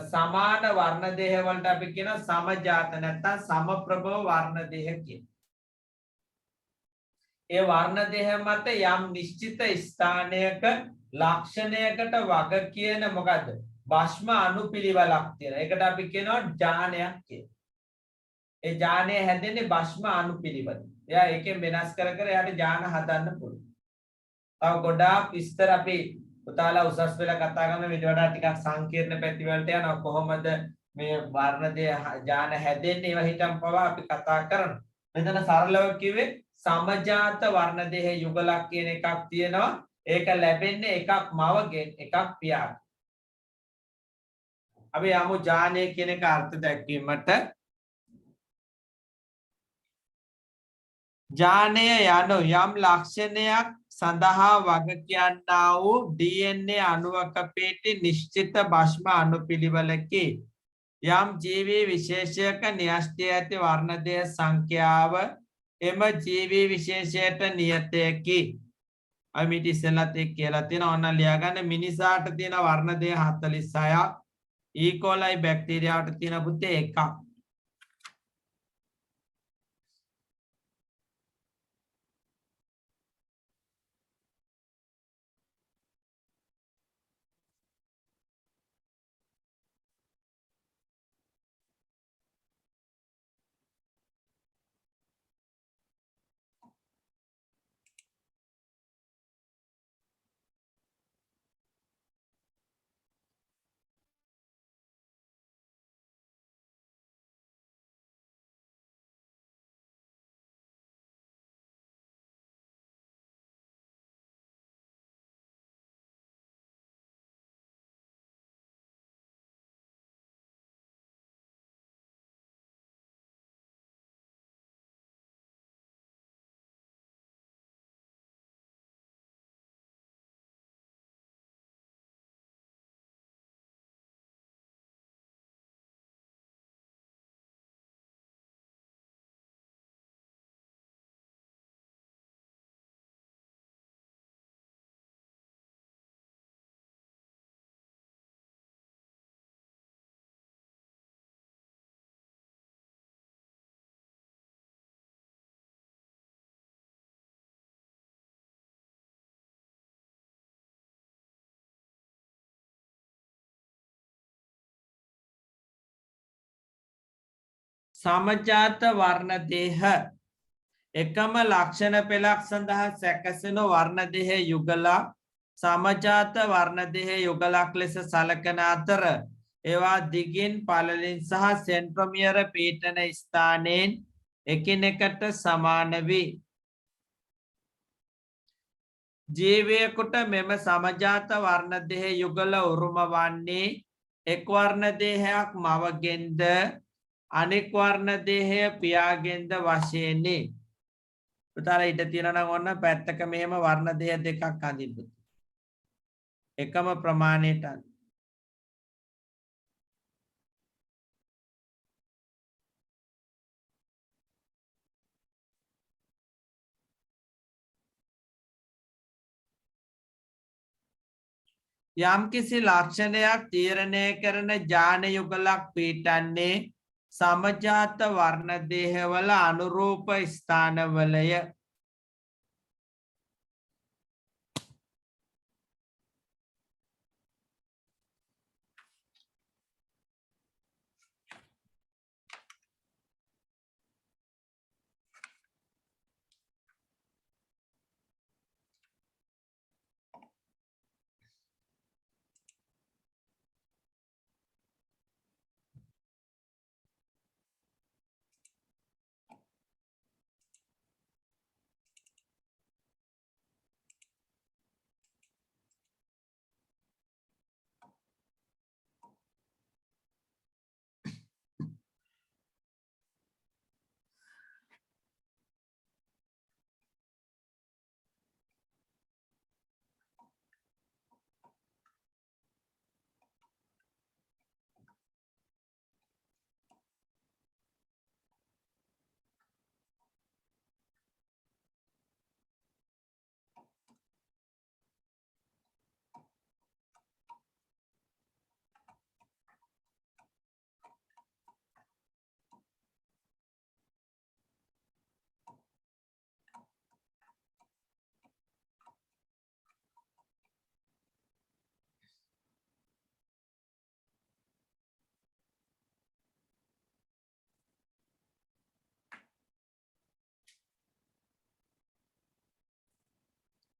සමාන වර්ණ දේහ වලට අපි කියනවා සමජාත නැත්නම් සමප්‍රභව වර්ණ දේහ කියලා. ඒ වර්ණ දේහ මත යම් නිශ්චිත ස්ථානයක ලක්ෂණයකට වග කියන මොකද්ද? භස්ම අනුපිළිවෙලක් තියෙනවා. ඒකට අපි කියනවා ඥානයක් කියලා. ඒ ඥානය හැදෙන්නේ භස්ම අනුපිළිවෙල. එයා ඒකෙන් වෙනස් කර එයාට ඥාන හදන්න පුළුවන්. තව ගොඩාක් විස්තර අපි පුතාලා උසස් වෙලා කතා කරන විදිහ වඩා ටිකක් සංකීර්ණ පැති වලට යනවා. කොහොමද මේ වර්ණ දෙය ඥාන හැදෙන්නේ? ඒවා හිතන් පවා අපි කතා කරනවා. මෙතන සරලව කිව්වේ සමජාත වර්ණ දෙහ යුගලක් කියන එකක් තියෙනවා. ඒක ලැබෙන්නේ එකක් මවගෙන් එකක් පියාගෙන්. අපි යමු ඥානය කියන එක අර්ථ දැක්වීමට. ඥානය යනු යම් ලක්ෂණයක් සඳහා වග කියන්නා වූ DNA අණුවක පිටි නිශ්චිත භස්ම අණුපිළිවෙලකි. යම් ජීවී විශේෂයක න්‍යෂ්ටි ඇති වර්ණදේහ සංඛ්‍යාව එම ජීවී විශේෂයට නියතයකි. අපි මිට ඉස්සෙල්ලත් ඒක කියලා තියෙනවා. ඕන්න ලියාගන්න. මිනිසාට තියෙන වර්ණදේහ 46ක්. ඊකෝලයි බැක්ටීරියාවට තියෙන පුතේ එකක්. සමජාත වර්ණදේහ එකම ලක්ෂණ පෙළක් සඳහා සැකසෙන වර්ණදේහ යුගලක් සමජාත වර්ණදේහ යුගලක් ලෙස සලකන අතර ඒවා දිගින් පළලින් සහ සෙන්ට්‍රොමියර පීඨන ස්ථානයෙන් එකිනෙකට සමාන වේ. ජීවයෙකුට මෙම සමජාත වර්ණදේහ යුගල උරුම වන්නේ එක් වර්ණදේහයක් මවගෙන්ද අනෙක් වර්ණදේහය පියාගෙන්ද වශයෙනි. පුතාලා ඊට තියෙනවා නම් ඔන්න පැත්තක මෙහෙම වර්ණදේහ දෙකක් අඳින්න. එකම ප්‍රමාණයට යම්කිසි ලක්ෂණයක් තීරණය කරන ඥාන යුගලක් පිටන්නේ සමජාත වර්ණදේහවල අනුරූප ස්ථානවලය.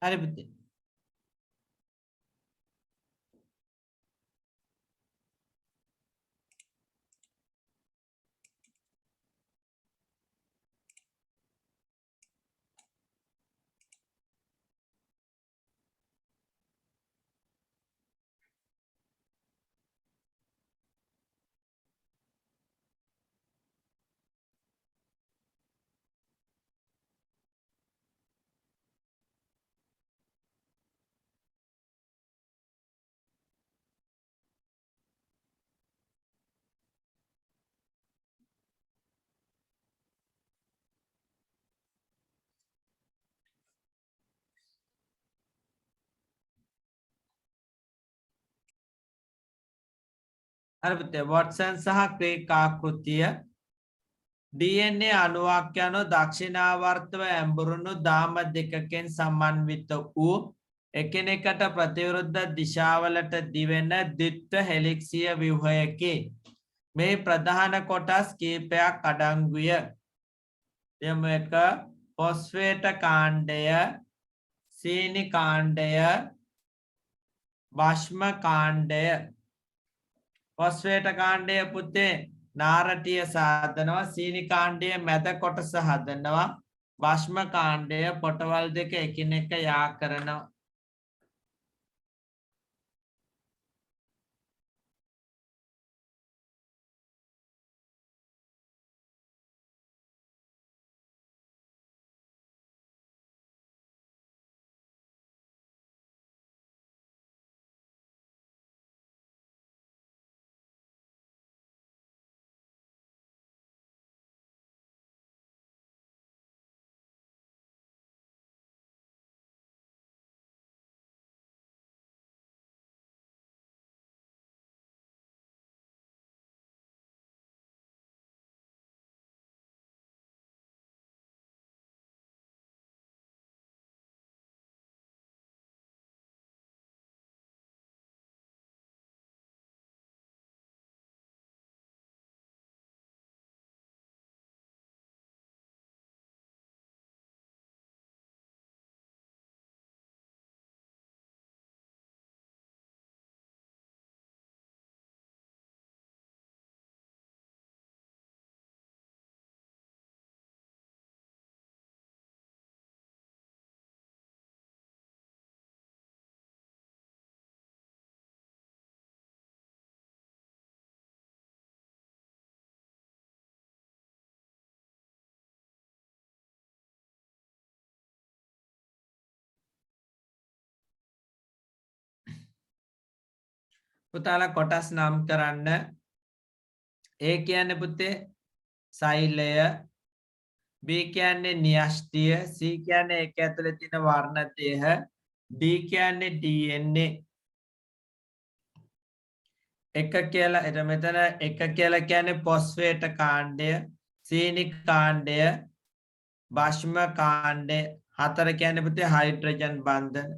හරි පුතේ. හරි පුතේ වොට්සන් සහ ක්‍රික් ආකෘතිය DNA අණුවක් යන දක්ෂිණාවර්තව ඇඹරුණු දාම දෙකකින් සමන්විත වූ එකිනෙකට ප්‍රතිවිරුද්ධ දිශාවලට දිවෙන ද්විත්ව හෙලික්සිය ව්‍යුහයකි. මේ ප්‍රධාන කොටස් කීපයක් අඩංගුය. එම එක ෆොස්ෆේට කාණ්ඩය, සීනි කාණ්ඩය, භස්ම කාණ්ඩය. ෆොස්ෆේට කාණ්ඩය පුතේ නාරටිය සාදනවා, සීනි කාණ්ඩය මැද කොටස හදනවා, භස්ම කාණ්ඩය පොටවල් දෙක එකිනෙක යා කරනවා. පුතාලා කොටස් නම් කරන්න. A කියන්නේ පුතේ සෛලය, B කියන්නේ න්‍යෂ්ටිය, C කියන්නේ ඒක ඇතුලේ තියෙන වර්ණ දේහ, D කියන්නේ DNA. එක කියලා මෙතන එක කියලා කියන්නේ ෆොස්ෆේට කාණ්ඩය, සීනි කාණ්ඩය, භස්ම කාණ්ඩය, 4 කියන්නේ පුතේ හයිඩ්‍රජන් බන්ධන.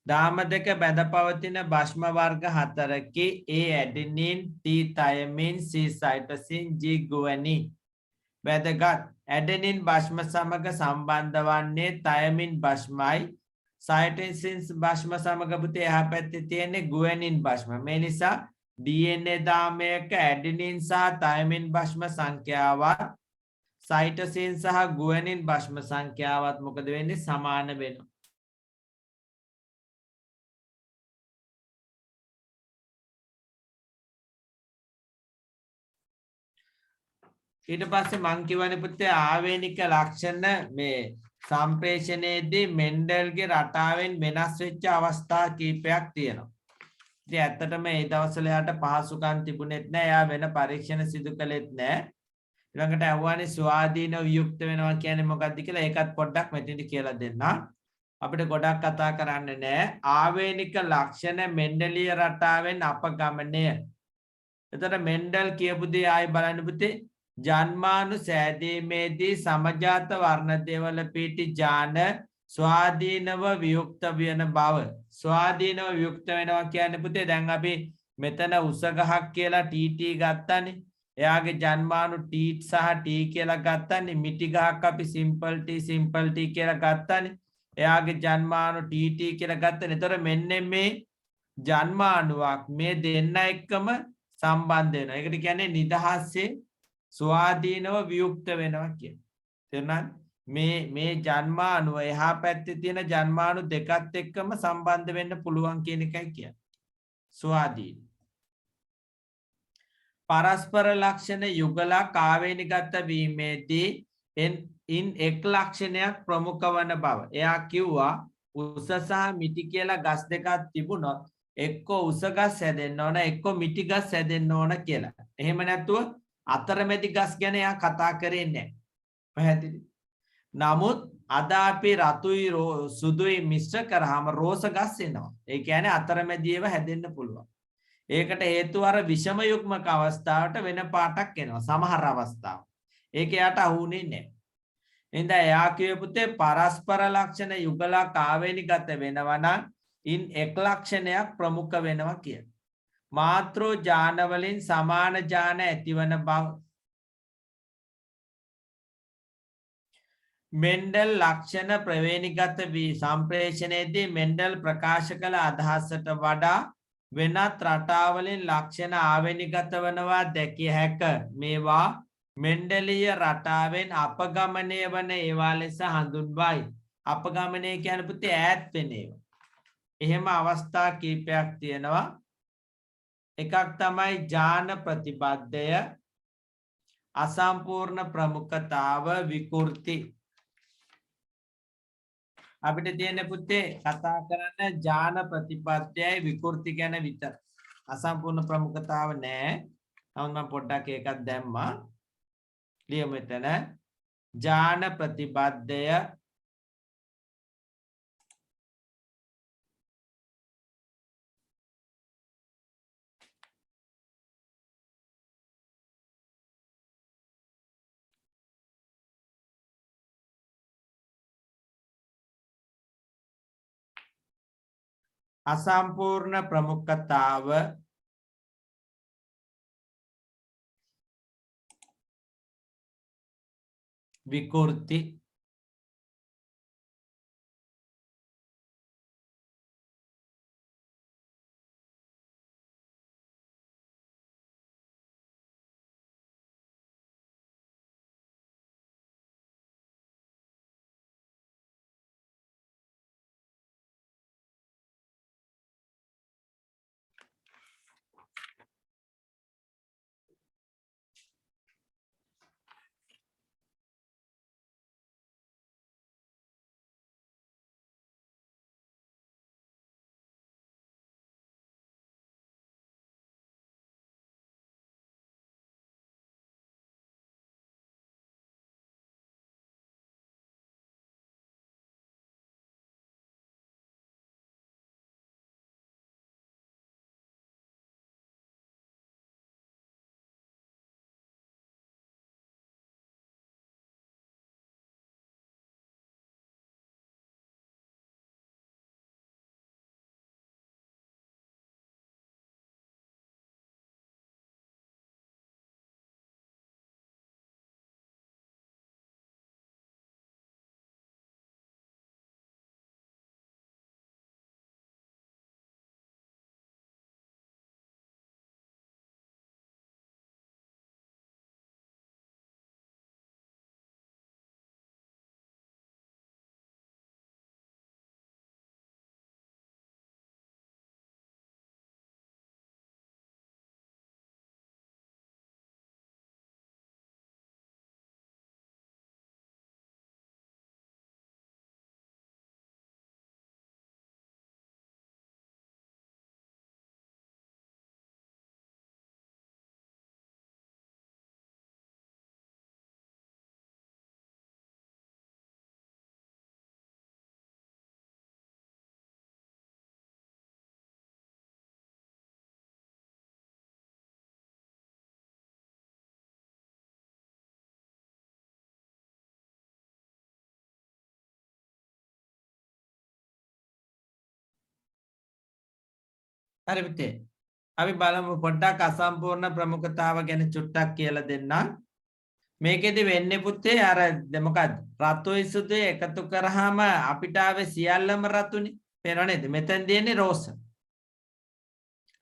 දාම දෙක බැඳ පවතින භස්ම වර්ග හතරකි A ඇඩෙනින් T තයමින් C සයිටොසින් G ගුවනින් වැදගත් ඇඩෙනින් භස්ම සමග සම්බන්ධ වන්නේ තයමින් භස්මයි සයිටොසින් භස්ම සමග පුතේ එහා පැත්තේ තියෙන්නේ ගුවනින් භස්ම මේ නිසා DNA දාමයක ඇඩෙනින් සහ තයමින් භස්ම සංඛ්‍යාවත් සයිටොසින් සහ ගුවනින් භස්ම සංඛ්‍යාවත් මොකද වෙන්නේ සමාන වෙනවා ඊට පස්සේ මං කියවනේ පුතේ ආවේනික ලක්ෂණ මේ සම්ප්‍රේෂණයේදී මෙන්ඩල්ගේ රටාවෙන් වෙනස් වෙච්ච අවස්ථා කීපයක් තියෙනවා. ඉතින් ඇත්තටම මේ දවස්වල යාට පහසුකම් තිබුණෙත් නෑ. එයා වෙන පරීක්ෂණ සිදු කළෙත් නෑ. ඊළඟට අහුවානේ ස්වාධීනව වියුක්ත වෙනවා කියන්නේ මොකක්ද කියලා ඒකත් පොඩ්ඩක් මෙතනදි කියලා දෙන්න. අපිට ගොඩක් කතා කරන්න නෑ. ආවේනික ලක්ෂණ මෙන්ඩලීය රටාවෙන් අපගමනය. එතකොට මෙන්ඩල් කියපු දේ ආයි බලන්න පුතේ ජන්මානු සෑදීමේදී සමජාත වර්ණදේවල පීටි ජාන ස්වාධීනව වියුක්ත වෙන බව ස්වාධීනව වියුක්ත වෙනවා කියන්නේ පුතේ දැන් අපි මෙතන උස ගහක් කියලා TT ගත්තානේ එයාගේ ජන්මානු T සහ T කියලා ගත්තානේ මිටි ගහක් අපි simple T කියලා ගත්තානේ එයාගේ ජන්මානු TT කියලා ගත්තානේ එතකොට මෙන්න මේ ජන්මානුවක් මේ දෙන්න එක්කම සම්බන්ධ වෙනවා ඒකට කියන්නේ නිදහසේ ස්වාධීනව වියුක්ත වෙනවා කියන්නේ. තේරුණාද? මේ ජන්මාණුව එහා පැත්තේ තියෙන ජන්මාණු දෙකත් එක්කම සම්බන්ධ වෙන්න පුළුවන් කියන එකයි කියන්නේ. ස්වාධීන. පරස්පර ලක්ෂණ යුගලක් ආවේනිගත වීමේදී ඉන් එක් ලක්ෂණයක් ප්‍රමුඛ වන බව. එයා කිව්වා උස සහ මිටි කියලා ගස් දෙකක් තිබුණොත් එක්ක උස ගස් හැදෙන්න ඕන එක්ක මිටි ගස් හැදෙන්න ඕන කියලා. එහෙම නැත්නම් අතරමැදි ගස් ගැන එයා කතා කරේ නැහැ. පැහැදිලි. නමුත් අද අපි රතුයි සුදුයි මිශ්‍ර කරාම රෝස ගස් එනවා. ඒ කියන්නේ අතරමැදි ඒවා හැදෙන්න පුළුවන්. ඒකට හේතුව අර විෂම යුග්මක අවස්ථාවට වෙන පාටක් එනවා. සමහර අවස්ථාව. ඒක එයාට අහුුනේ නැහැ. එහෙනම් එයා කියපු පුතේ පරස්පර ලක්ෂණ යුගලක් ආවේනිගත වෙනවා නම් ඉන් එක් ලක්ෂණයක් ප්‍රමුඛ වෙනවා කියන. මාත්‍ර ජාන වලින් සමාන ජාන ඇතිවන බව මෙන්ඩල් ලක්ෂණ ප්‍රවේණිගත වී සම්ප්‍රේෂණයේදී මෙන්ඩල් ප්‍රකාශ කළ අදහසට වඩා වෙනත් රටාවලින් ලක්ෂණ ආවේනිගත වනවා දැකිය හැක මේවා මෙන්ඩලීය රටාවෙන් අපගමනය වන ඒවා ලෙස හඳුන්වයි අපගමනය කියන්නේ පුතේ ඈත් වෙන ඒවා එහෙම අවස්ථා කීපයක් තියෙනවා එකක් තමයි ජාන ප්‍රතිබද්ධය අසම්පූර්ණ ප්‍රමුඛතාව විකෘති අපිට තියෙන පුතේ කතා කරන්න ජාන ප්‍රතිපත්තියයි විකෘති ගැන විතර අසම්පූර්ණ ප්‍රමුඛතාව නෑ නමුත් මම පොඩ්ඩක් ඒකක් දැම්මා ලියමු එතන ජාන ප්‍රතිබද්ධය අසම්පූර්ණ ප්‍රමුඛතාව විකෘති හරි පුතේ. අපි බලමු පොඩ්ඩක් අසම්පූර්ණ ප්‍රමුඛතාව ගැන චුට්ටක් කියලා දෙන්නම්. මේකෙදි වෙන්නේ පුතේ අර මොකක්ද? රතුයි සුදුයි එකතු කරාම අපිට ආවේ සියල්ලම රතුනේ. පේනව නේද? මෙතෙන් දෙන්නේ රෝස.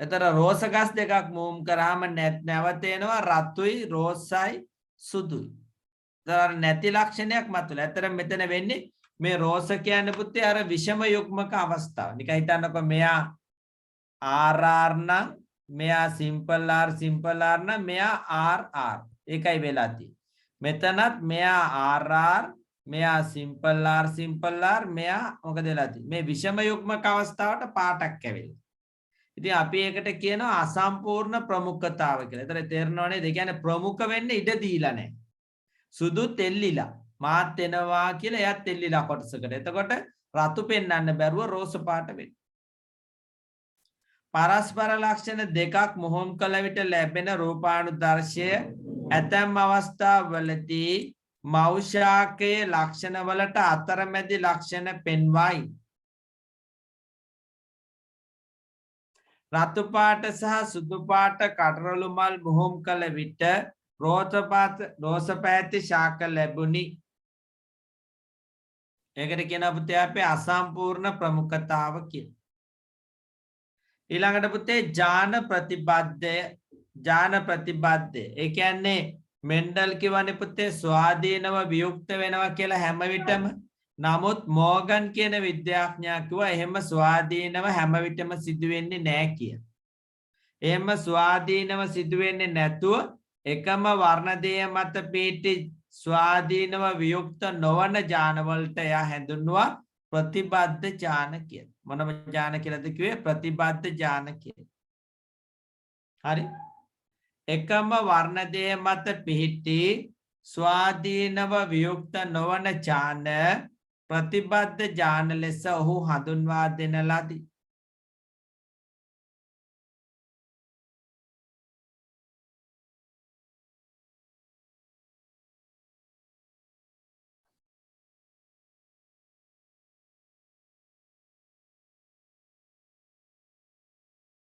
එතන රෝස ගස් දෙකක් මූම් කරාම නැවත එනවා රතුයි රෝසයි සුදුයි. ඒතර නැති ලක්ෂණයක් මතුවලා. ඇත්තට මෙතන වෙන්නේ මේ රෝස කියන්නේ පුතේ අර විෂම යුග්මක අවස්ථාව. නිකන් හිතන්නකො මෙයා RR නම් මෙයා සිම්පල් R නම් මෙයා RR. ඒකයි වෙලා තියෙන්නේ. මෙතනත් මෙයා RR මෙයා සිම්පල් R මෙයා මොකද වෙලා තියෙන්නේ? මේ විෂම යුග්මක අවස්ථාවට පාටක් ඇවිල්ලා. ඉතින් අපි ඒකට කියනවා අසම්පූර්ණ ප්‍රමුඛතාව කියලා. ඒතර තේරෙනව නේද? ඒ කියන්නේ ප්‍රමුඛ වෙන්න ඉඩ දීලා නැහැ. සුදු තෙල්ලිලා මාත් එනවා කියලා එයාත් තෙල්ලිලා කොටසකට. එතකොට රතු පෙන්වන්න බැරුව රෝස පාට වෙනවා. පරස්පර ලක්ෂණ දෙකක් මොහොම් කළ විට ලැබෙන රූපානුදර්ශය ඇතැම් අවස්ථාවලදී මෞෂාකයේ ලක්ෂණ වලට අතරමැදි ලක්ෂණ පෙන්වයි. රතු පාට සහ සුදු පාට කටරළු මල් මොහොම් කළ විට රෝස පැහැති ශාක ලැබුණි. ඒකට කියනවා පුතේ අපි අසම්පූර්ණ ප්‍රමුඛතාව කියලා. ඊළඟට පුතේ ඥාන ප්‍රතිබද්ධය. ඒ කියන්නේ මෙන්ඩල් කියවනේ පුතේ ස්වාධීනව වියුක්ත වෙනවා කියලා හැම විටම. නමුත් මෝගන් කියන විද්‍යාඥයා කිව්වා එහෙම ස්වාධීනව හැම විටම සිදු වෙන්නේ නැහැ කියලා. එහෙම ස්වාධීනව සිදු වෙන්නේ නැතුව එකම වර්ණදේය මත පිහිටි ස්වාධීනව වියුක්ත නොවන ඥාන වලට එයා හැඳුන්වුවා ප්‍රතිබද්ධ ඥාන කියලා. මොනම ඥාන කියලාද කිව්වේ? ප්‍රතිබද්ධ ඥාන කියලා. හරි. එකම වර්ණදේය මත පිහිටි ස්වාධීනව වියුක්ත නොවන ඥාන ප්‍රතිබද්ධ ඥාන ලෙස ඔහු හඳුන්වා දෙන ලදී.